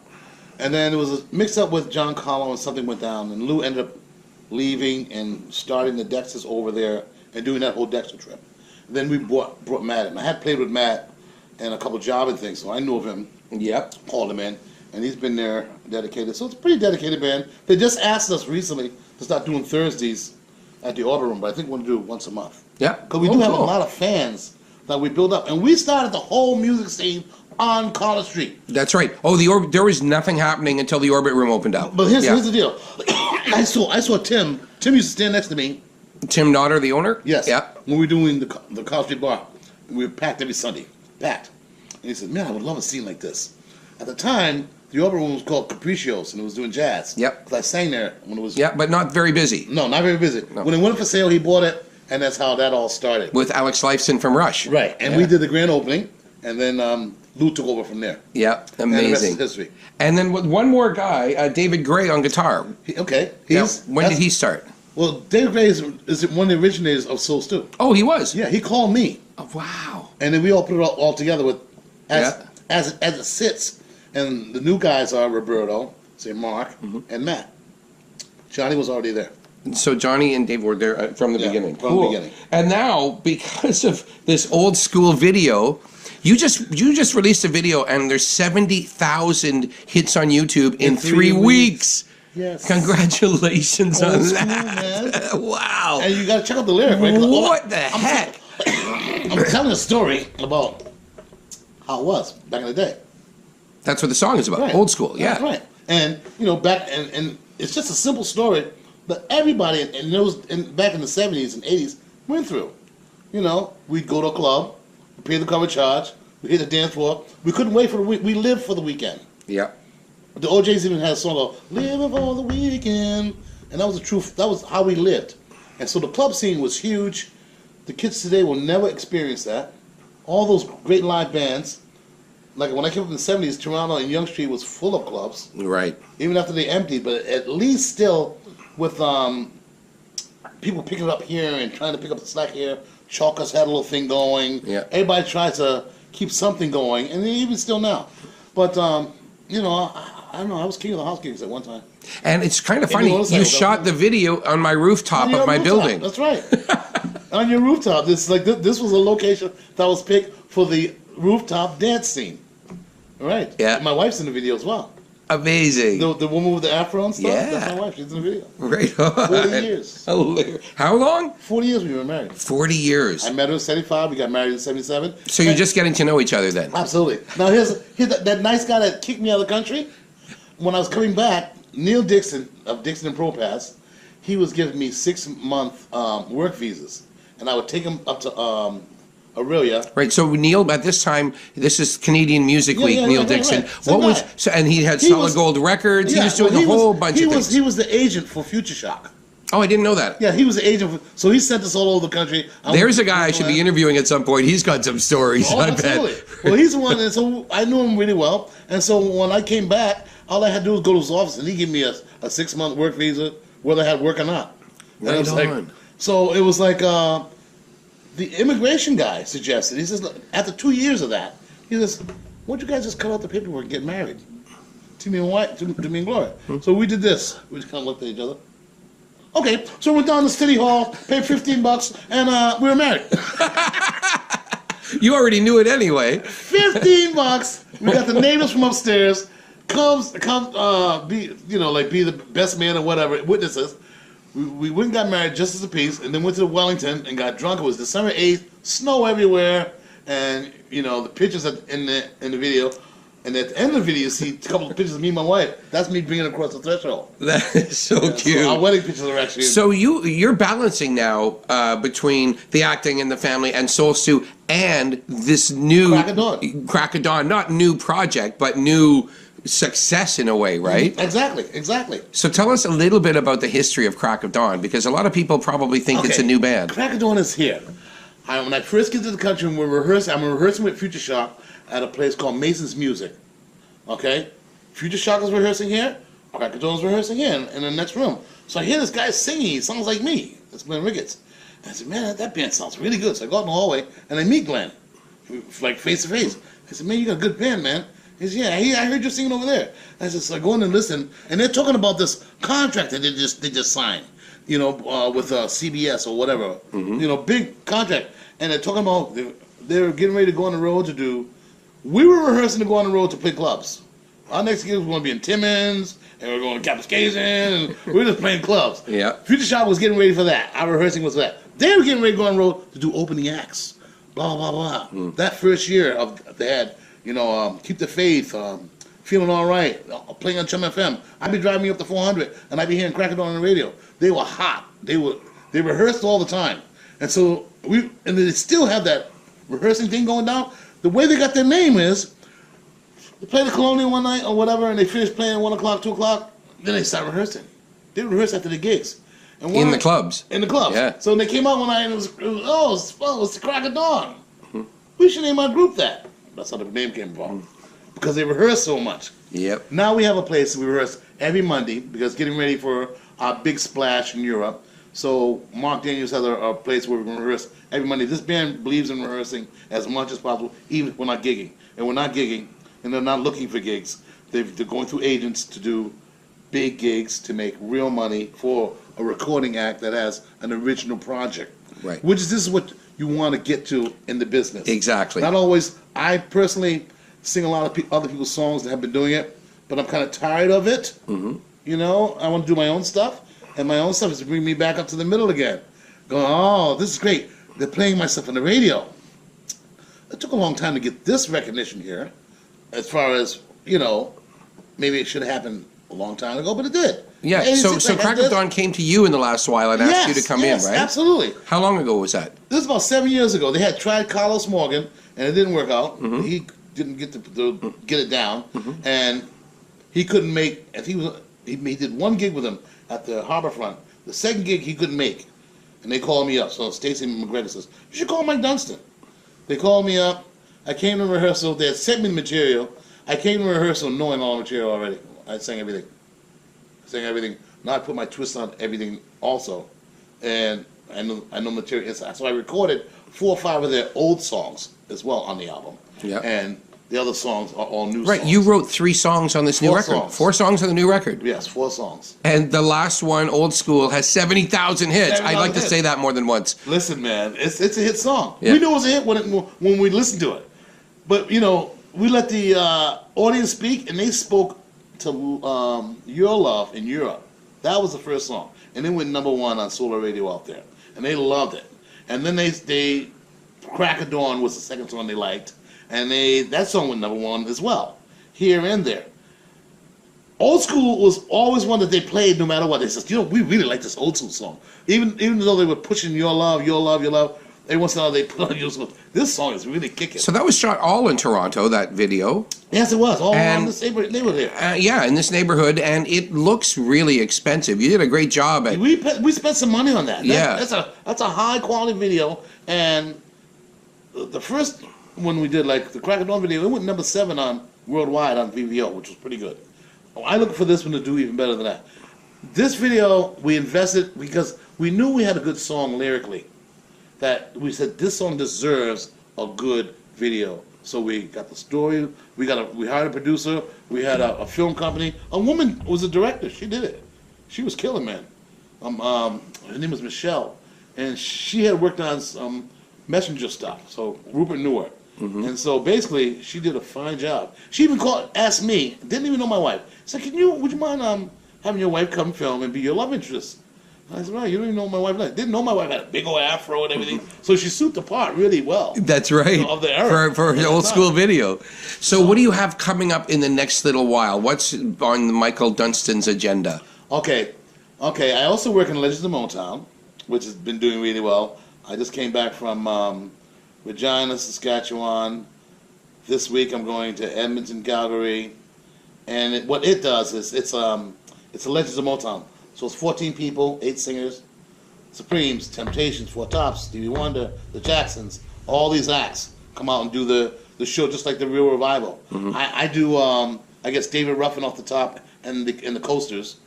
And then there was a mix-up with John Carlo and something went down, and Lou ended up leaving and starting the Dexters over there and doing that whole Dexter trip. And then we brought Matt in. I had played with Matt and a couple of jobbing things, so I knew of him. Yep. Called him in, and he's been there dedicated. So it's a pretty dedicated band. They just asked us recently to start doing Thursdays at the Orbit Room, but I think we're going to do it once a month. Yeah. Because we do have a lot of fans that we build up. And we started the whole music scene on College Street. That's right. Oh, there was nothing happening until the Orbit Room opened up. But here's the deal. I saw Tim. Tim used to stand next to me Tim Nodder, the owner? Yes. Yeah. When we were doing the College Street Bar, we were packed every Sunday. Packed. And he said, man, I would love a scene like this. At the time, the upper room was called Capricios, and it was doing jazz. Yep. 'Cause I sang there when it was... Yeah, but not very busy. No, not very busy. No. When it went for sale, he bought it, and that's how that all started. With Alex Lifeson from Rush. Right. And we did the grand opening, and then Lou took over from there. Yeah, And the rest amazing. is history. And then with one more guy, David Gray on guitar. Okay. Yeah, when did he start? Well, David Gray is one of the originators of Soul Stew. Oh, he was? Yeah, he called me. Oh, wow. And then we all put it all together with as Yeah. as it sits. And the new guys are Roberto, say Mark, and Matt. Johnny was already there. So Johnny and Dave were there from the Yeah, beginning. from the beginning. And now, because of this old school video, you just released a video, and there's 70,000 hits on YouTube in 3 weeks. Yes. Congratulations on Old school, that! man. Wow. And you got to check out the lyric, right? 'Cause What the heck? I'm telling a story about how it was back in the day. That's what the song is about. Right. Old school. Yeah. That's right. And back and it's just a simple story that everybody back in the 70s and 80s went through. We'd go to a club, pay the cover charge, we hit the dance floor. We couldn't wait for the week. We lived for the weekend. Yeah. The OJs even had a song called "Living for the Weekend," and that was the truth. That was how we lived. And so the club scene was huge. The kids today will never experience that. All those great live bands. Like when I came up in the 70s, Toronto and Yonge Street was full of clubs. Right. Even after they emptied, but at least still with people picking it up here and trying to pick up the slack here. Chalkers had a little thing going. Yeah. Everybody tries to keep something going, and even still now. But, I don't know, I was king of the house gigs at one time. And it's kind of And funny. you You shot the video on my rooftop On your of my rooftop, building. That's right. On your rooftop. This was a location that was picked for the rooftop dance scene. Right. Yeah. My wife's in the video as well. Amazing. The woman with the afro and stuff? Yeah. That's my wife. She's in the video. Right on. 40 years. How long? 40 years we were married. 40 years. I met her in 75. We got married in 77. So you're just getting to know each other then? Absolutely. Now here's that nice guy that kicked me out of the country. When I was coming back, Neil Dixon of Dixon and Pro Pass, he was giving me 6-month work visas, and I would take him up to Aurelia. Right. So Neil, at this time, this is Canadian Music Week. yeah, Neil right, Dixon. right. What Same was? guy. So, and he had He Solid was- Gold Records. he Yeah, was doing well, a whole bunch of things. He was the agent for Future Shock. Oh, I didn't know that. Yeah, he was the agent. So he sent us all over the country. There's a guy I should be interviewing at some point. He's got some stories. Oh, I bet. absolutely. Well, he's the one, and so I knew him really well. And so when I came back, all I had to do was go to his office, and he gave me a 6-month work visa, whether I had work or not. And Right it was on. So it was like the immigration guy suggested. He says, after 2 years of that, he says, "Why don't you guys just cut out the paperwork and get married?" To me and wife, to me and Gloria. So we did this. We just kind of looked at each other. Okay, so we went down to City Hall, paid $15, and we were married. You already knew it anyway. $15. We got the neighbors from upstairs. Be the best man or whatever. Witnesses. We went and got married just as a piece, and then went to Wellington and got drunk. It was December 8th. Snow everywhere, and the pictures in the video. And at the end of the video, you see a couple of pictures of me and my wife. That's me bringing across the threshold. That is so cute. So our wedding pictures are actually. So you're balancing now between the acting and the family and Soul Stew and this new Crack of Dawn, not new project, but new success in a way, right? Exactly. So tell us a little bit about the history of Crack of Dawn, because a lot of people probably think it's a new band. Crack of Dawn is here. When I first get to the country, I'm rehearsing with Future Shock at a place called Mason's Music. Okay? Future Shock is rehearsing here, Crack of Dawn is rehearsing here in the next room. So I hear this guy singing, he sounds like me. It's Glenn Ricketts. And I said, man, that band sounds really good. So I go out in the hallway and I meet Glenn, like face to face. I said, man, you got a good band, man. He said, yeah, I heard you singing over there. I said, so I go in and listen, and they're talking about this contract that they just signed, with CBS or whatever, big contract. And they're talking about they're getting ready to go on the road to do. We were rehearsing to go on the road to play clubs. Our next gig was going to be in Timmins, and we're going to Kapuskasing, and we were just playing clubs. Yeah. Future Shock was getting ready for that. Our rehearsing was for that. They were getting ready to go on the road to do opening acts. Blah, blah, blah. That first year, they had, Keep the Faith, Feeling All Right, playing on Chum FM. I'd be driving me up to 400, and I'd be hearing Crack of Dawn on the radio. They were hot. They They rehearsed all the time. And so they still have that rehearsing thing going down. The way they got their name is, they play the Colonial one night or whatever, and they finish playing at 1 o'clock, 2 o'clock, then they start rehearsing. They rehearse after the gigs. And In the clubs. In the clubs. Yeah. So when they came out one night and it was the crack of dawn. Mm-hmm. We should name our group that. That's how the name came from. Because they rehearse so much. Yep. Now we have a place we rehearse every Monday because getting ready for our big splash in Europe. So Mark Daniels has a place where we're going to rehearse every Monday. This band believes in rehearsing as much as possible, even if we're not gigging. And we're not gigging, and they're not looking for gigs. They're going through agents to do big gigs to make real money for a recording act that has an original project. Right. This is what you want to get to in the business. Exactly. Not always. I personally sing a lot of other people's songs that have been doing it, but I'm kind of tired of it. Mm-hmm. You know, I want to do my own stuff, and my own stuff is to bring me back up to the middle again. Going, oh, this is great. They're playing my stuff on the radio. It took a long time to get this recognition here, as far as, you know, maybe it should have happened a long time ago, but it did. Yeah, so Crack of Dawn came to you in the last while and asked you to come in, right? Absolutely. How long ago was that? This is about 7 years ago. They had tried Carlos Morgan, and it didn't work out. Mm-hmm. He didn't get to get it down, and he couldn't make. And he did one gig with him at the Harborfront. The second gig he couldn't make, and they called me up. So Stacy McGregor says, "You should call Mike Dunston." They called me up. I came to rehearsal. They had sent me the material. I came to rehearsal knowing all the material already. I sang everything. Now I put my twist on everything also, and I know material inside. So I recorded 4 or 5 of their old songs as well on the album. Yeah. And the other songs are all new songs. Right, you wrote 3 songs on this new 4 record. songs. 4 songs on the new record. Yes, 4 songs. And the last one, Old School, has 70,000 hits. 70,000 I'd like to hits. say that more than once. Listen, man, it's a hit song. Yeah. We knew it was a hit when we listened to it. But, you know, we let the audience speak, and they spoke to Your Love in Europe. That was the first song. And it went #1 on Solar Radio out there. And they loved it. And then they Crack of Dawn was the second song they liked. And that song went #1 as well, here and there. Old School was always one that they played no matter what. They said, you know, we really like this Old School song. Even though they were pushing Your Love, Your Love, Your Love, every once in a while they put on Your School. This song is really kicking. So that was shot all in Toronto, that video. Yes, it was. All around this neighborhood here. Yeah, in this neighborhood, and it looks really expensive. You did a great job at... We spent some money on that. Yeah. That's a high-quality video, and the first one we did, like the Crack of Dawn video, it went #7 on worldwide on VVO, which was pretty good. I look for this one to do even better than that. This video, we invested because we knew we had a good song lyrically. That we said this song deserves a good video. So we got the story. We hired a producer. We had a film company. A woman was a director. She did it. She was killing, man. Her name was Michelle, and she had worked on some Messenger stuff. So Rupert knew her. Mm-hmm. And so basically, she did a fine job. She even asked me, didn't even know my wife. Said, would you mind having your wife come film and be your love interest? And I said, well, you don't even know my wife. Didn't know my wife had a big old afro and everything. So she suited the part really well. That's right. You know, of the era. For an Old School video. So what do you have coming up in the next little while? What's on Michael Dunston's agenda? Okay. I also work in Legends of Motown, which has been doing really well. I just came back from Regina, Saskatchewan. This week I'm going to Edmonton, Calgary, and what it does is it's a Legends of Motown. So it's 14 people, 8 singers, Supremes, Temptations, Four Tops, Stevie Wonder, the Jacksons. All these acts come out and do the show just like the Real Revival. Mm-hmm. I do I guess David Ruffin off the top and the Coasters.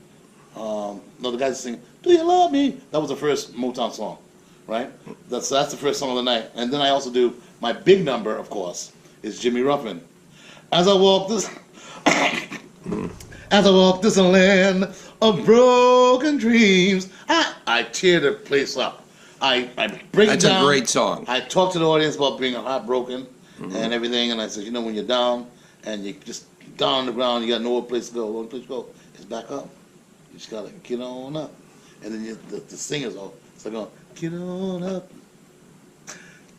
No, the guys sing "Do You Love Me?" That was the first Motown song. Right? That's the first song of the night. And then I also do my big number, of course, is Jimmy Ruffin. As I walk this land of broken dreams, I tear the place up. I break it down. That's a great song. I talk to the audience about being heartbroken and everything, and I said, when you're down and you just down on the ground, you got no place to go. The only place to go is back up. You just gotta get on up. And then the singers all start going, get on up,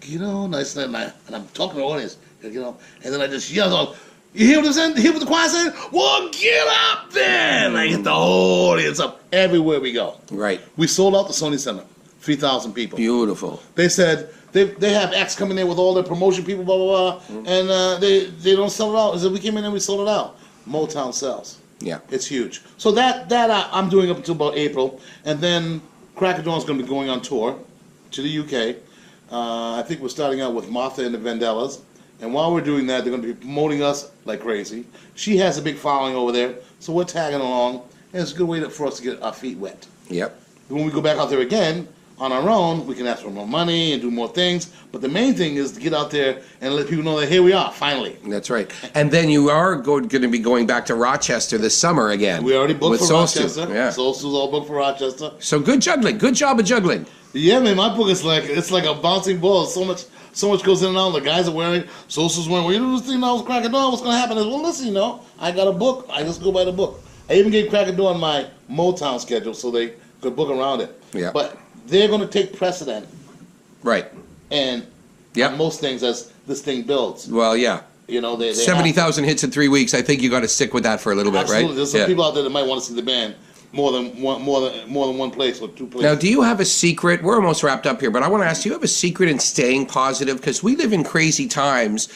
get on. And I'm talking to the audience, get on. And then I just yell out, you hear what I'm saying? Hear what the choir saying? Well, get up there! And I get the whole audience up everywhere we go. Right. We sold out the Sony Center. 3,000 people. Beautiful. They said they have acts coming in with all their promotion people, blah, blah, blah, and they don't sell it out. They said, we came in and we sold it out. Motown sells. Yeah. It's huge. So that I'm doing up until about April, and then Cracker Dawn's going to be going on tour to the UK. I think we're starting out with Martha and the Vandellas, and while we're doing that, they're going to be promoting us like crazy. She has a big following over there, so we're tagging along, and it's a good way for us to get our feet wet. Yep. When we go back out there again, on our own, we can ask for more money and do more things, but the main thing is to get out there and let people know that here we are, finally. That's right. And then you are going to be going back to Rochester this summer again. We already booked with for Solstice. Rochester. Yeah. Solstice all booked for Rochester. So good juggling. Good job of juggling. Yeah, man, my book is like a bouncing ball. So much goes in and out. The guys are wearing, Solstice wearing, well, you do this thing now with Cracker Dawn, what's going to happen is, well, listen, I got a book. I just go by the book. I even gave Cracker Dawn my Motown schedule so they could book around it. Yeah. But they're going to take precedent. Right. And on most things as this thing builds. Well, yeah. They 70,000 hits in 3 weeks. I think you got to stick with that for a little bit, right? Absolutely. There's some people out there that might want to see the band more than one place or two places. Now, do you have a secret? We're almost wrapped up here, but I want to ask, do you have a secret in staying positive? Because we live in crazy times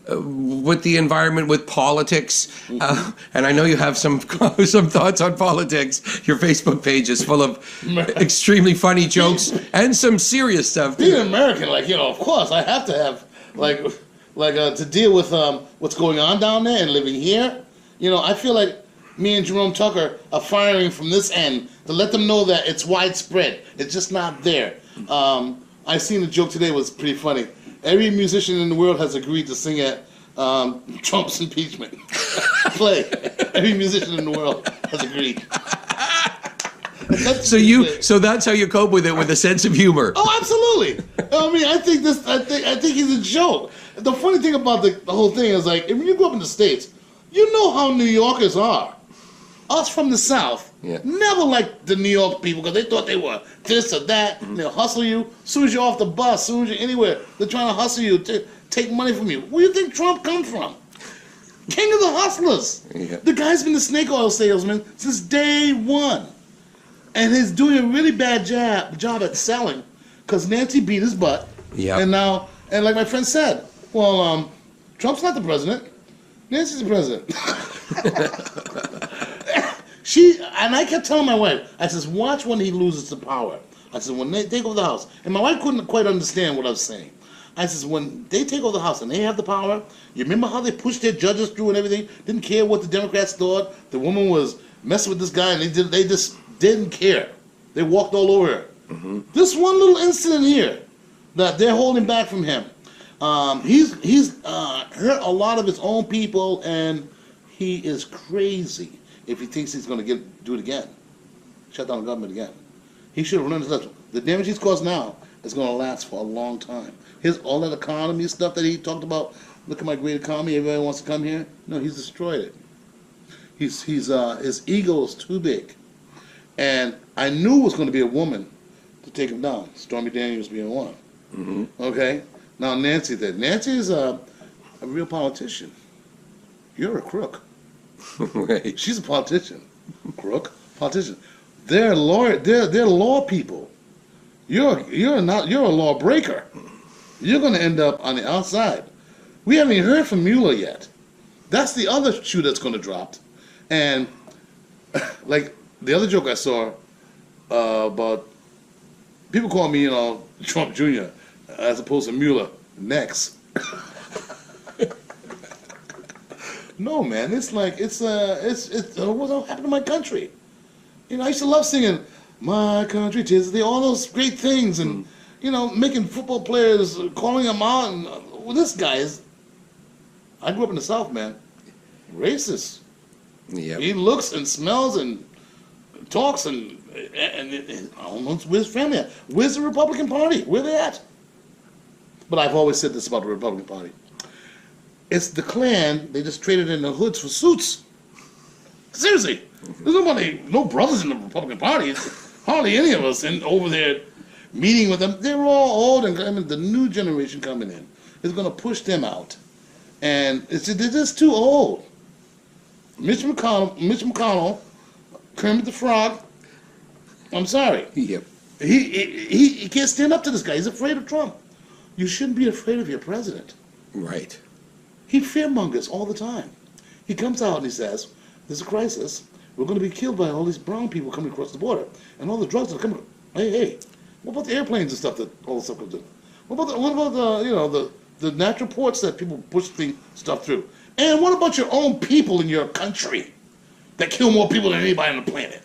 with the environment, with politics, and I know you have some thoughts on politics. Your Facebook page is full of extremely funny jokes and some serious stuff. Being American, of course, I have to have to deal with what's going on down there and living here. I feel like me and Jerome Tucker are firing from this end to let them know that it's widespread. It's just not there. I seen a joke today was pretty funny. Every musician in the world has agreed to sing at Trump's impeachment play. Every musician in the world has agreed. So that's how you cope with it, with a sense of humor. Oh, absolutely. I think he's a joke. The funny thing about the whole thing is if you grew up in the States, you know how New Yorkers are. Us from the South never liked the New York people because they thought they were this or that. And they'll hustle you. As soon as you're off the bus, as soon as you're anywhere, they're trying to hustle you, to take money from you. Where do you think Trump comes from? King of the hustlers. Yeah. The guy's been the snake oil salesman since day one. And he's doing a really bad job at selling because Nancy beat his butt. Yeah. And like my friend said, well, Trump's not the president. Nancy's the president. And I kept telling my wife, I says, watch when he loses the power. I said, when they take over the House. And my wife couldn't quite understand what I was saying. I says, when they take over the House and they have the power, you remember how they pushed their judges through and everything? Didn't care what the Democrats thought. The woman was messing with this guy and they just didn't care. They walked all over her. Mm-hmm. This one little incident here that they're holding back from him. He's hurt a lot of his own people, and he is crazy if he thinks he's going to do it again. Shut down the government again. He should have learned his lesson. The damage he's caused now is going to last for a long time. All that economy stuff that he talked about, look at my great economy, everybody wants to come here. No, he's destroyed it. His ego is too big. And I knew it was going to be a woman to take him down, Stormy Daniels being one. Mm-hmm. Okay? Now Nancy did. Nancy is a real politician. You're a crook. Right. She's a politician. Crook. Politician. They're law people. You're a lawbreaker. You're going to end up on the outside. We haven't even heard from Mueller yet. That's the other shoe that's going to drop. And like the other joke I saw about people call me, Trump Jr. as opposed to Mueller next. No, man, it's what happened to my country. I used to love singing "My Country 'Tis Thee," all those great things, and making football players, calling them out. And this guy is. I grew up in the South, man. Racist. Yeah. He looks and smells and talks and I don't know where's his family at. Where's the Republican Party? Where they at? But I've always said this about the Republican Party. It's the Klan. They just traded in the hoods for suits. Seriously. There's no brothers in the Republican Party. Hardly any of us over there meeting with them. They're all old, and the new generation coming in is going to push them out. And they're just too old. Mitch McConnell, Kermit the Frog. I'm sorry. Yep. He can't stand up to this guy. He's afraid of Trump. You shouldn't be afraid of your president. Right. He fearmongers all the time. He comes out and he says, there's a crisis. We're going to be killed by all these brown people coming across the border. And all the drugs that are coming. Hey, what about the airplanes and stuff that all the stuff comes in? What about the natural ports that people push the stuff through? And what about your own people in your country that kill more people than anybody on the planet?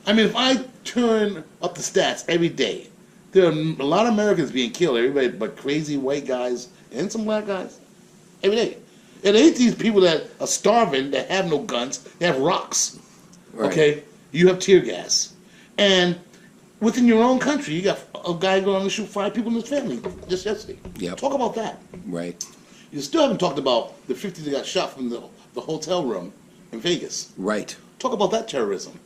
I mean, if I turn up the stats every day, there are a lot of Americans being killed, everybody but crazy white guys and some black guys, every day. It ain't these people that are starving, that have no guns, they have rocks. Right. Okay? You have tear gas. And within your own country, you got a guy going to shoot 5 people in his family just yesterday. Yep. Talk about that. Right. You still haven't talked about the 50 that got shot from the hotel room in Vegas. Right. Talk about that terrorism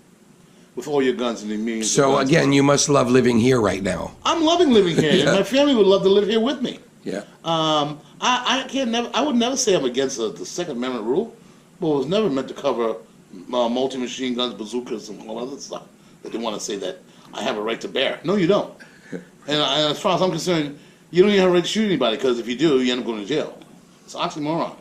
with all your guns and the millions. So again, you must love living here right now. I'm loving living here, Yeah. and my family would love to live here with me. Yeah. I would never say I'm against the Second Amendment rule, but it was never meant to cover multi-machine guns, bazookas, and all other stuff that they want to say that I have a right to bear. No, you don't. And as far as I'm concerned, you don't even have a right to shoot anybody, because if you do, you end up going to jail. It's oxymoron.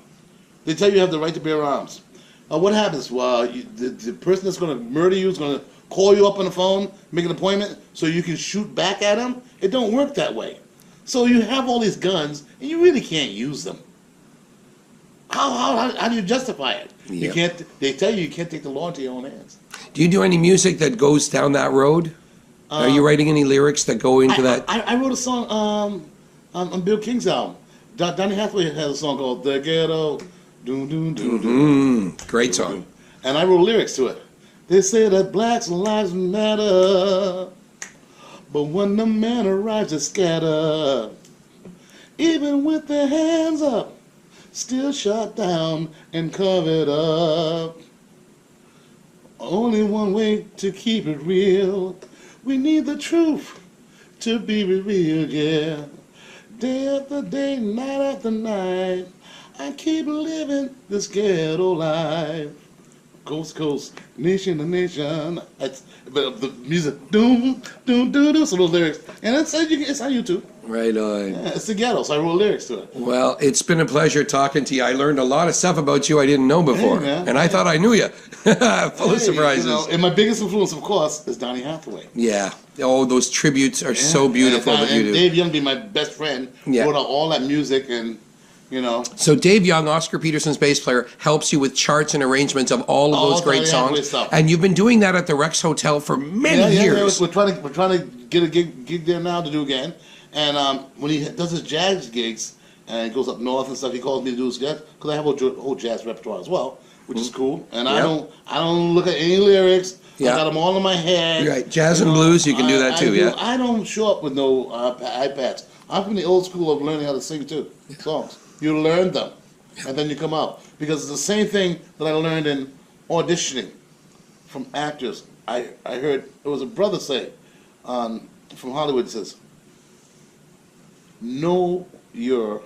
They tell you have the right to bear arms. What happens? Well, the person that's going to murder you is going to call you up on the phone, make an appointment, so you can shoot back at him. It don't work that way. So you have all these guns, and you really can't use them. How do you justify it? You Yep. can't. They tell you can't take the law into your own hands. Do you do any music that goes down that road? Are you writing any lyrics that go into that? I wrote a song on Bill King's album. Donny Hathaway has a song called "The Ghetto." Doom, doom, doom, doom. Great song. And I wrote lyrics to it. They say that blacks' lives matter, but when the man arrives, they scatter. Even with their hands up, still shot down and covered up. Only one way to keep it real. We need the truth to be revealed, yeah. Day after day, night after night, I keep living this ghetto life. Coast to coast, nation to nation. But the music, doom, doom, doom, doom. So those lyrics, and it's on YouTube. Right on. Yeah, it's the ghetto, so I wrote lyrics to it. Well, it's been a pleasure talking to you. I learned a lot of stuff about you I didn't know before, Hey, man. and I thought I knew you. Full of surprises. And my biggest influence, of course, is Donny Hathaway. Yeah. Oh, those tributes are so beautiful that you and do. Dave Young being my best friend, Yeah. wrote out all that music, and you know. So Dave Young, Oscar Peterson's bass player, helps you with charts and arrangements of all of All those great Donny Hathaway songs. stuff. And you've been doing that at the Rex Hotel for many years. We're trying to get a gig there now to do again. And when he does his jazz gigs and he goes up north and stuff, he calls me to do his jazz, because I have a whole jazz repertoire as well, which is cool. And I don't look at any lyrics. Yeah. I got them all in my head. Right, jazz and blues, you can do that too, yeah. I don't show up with no iPads. I'm from the old school of learning how to sing too, songs. You learn them, and then you come out. Because it's the same thing that I learned in auditioning from actors. I heard, it was a brother say, from Hollywood, says, know your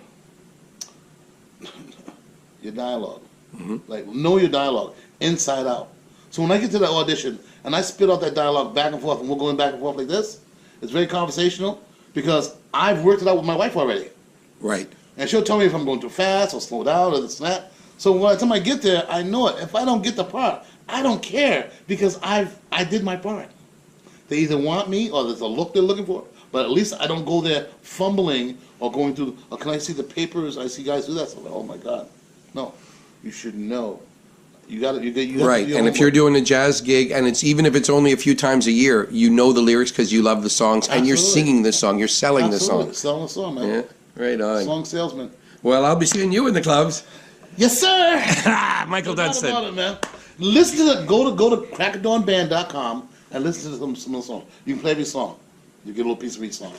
dialogue. Like, know your dialogue inside out. So when I get to that audition and I spit out that dialogue back and forth, and we're going back and forth like this, it's very conversational, because I've worked it out with my wife already. Right. And she'll tell me if I'm going too fast or slow down or this and that. So by the time I get there, I know it. If I don't get the part, I don't care, because I did my part. They either want me or there's a look they're looking for, but at least I don't go there fumbling or going through, can I see the papers? I see guys do that. So, oh my God. No, you should know. You got to. Right, and if you're doing a jazz gig, and even if it's only a few times a year, you know the lyrics because you love the songs, and you're singing the song, you're selling the song. Selling the song, man. Yeah, right on. Song salesman. Well, I'll be seeing you in the clubs. Yes, sir. Michael Not Dunston. about it, man. Listen to go to crackadawnband.com and listen to some of the songs. You can play every song. You get a little piece of each song.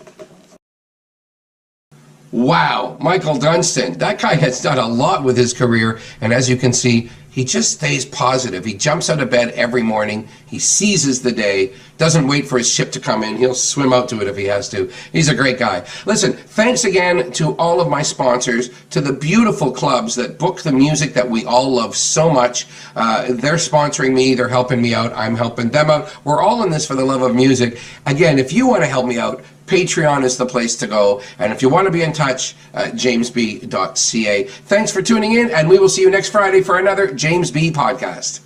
Wow, Michael Dunston. That guy has done a lot with his career, and as you can see, He just stays positive. He jumps out of bed every morning. He seizes the day, doesn't wait for his ship to come in. He'll swim out to it if he has to. He's a great guy. Listen, thanks again to all of my sponsors, to the beautiful clubs that book the music that we all love so much. They're sponsoring me. They're helping me out. I'm helping them out. We're all in this for the love of music. Again, if you want to help me out, Patreon is the place to go. And if you want to be in touch, jaymzbee.ca. Thanks for tuning in, and we will see you next Friday for another Jaymz Bee Podcast.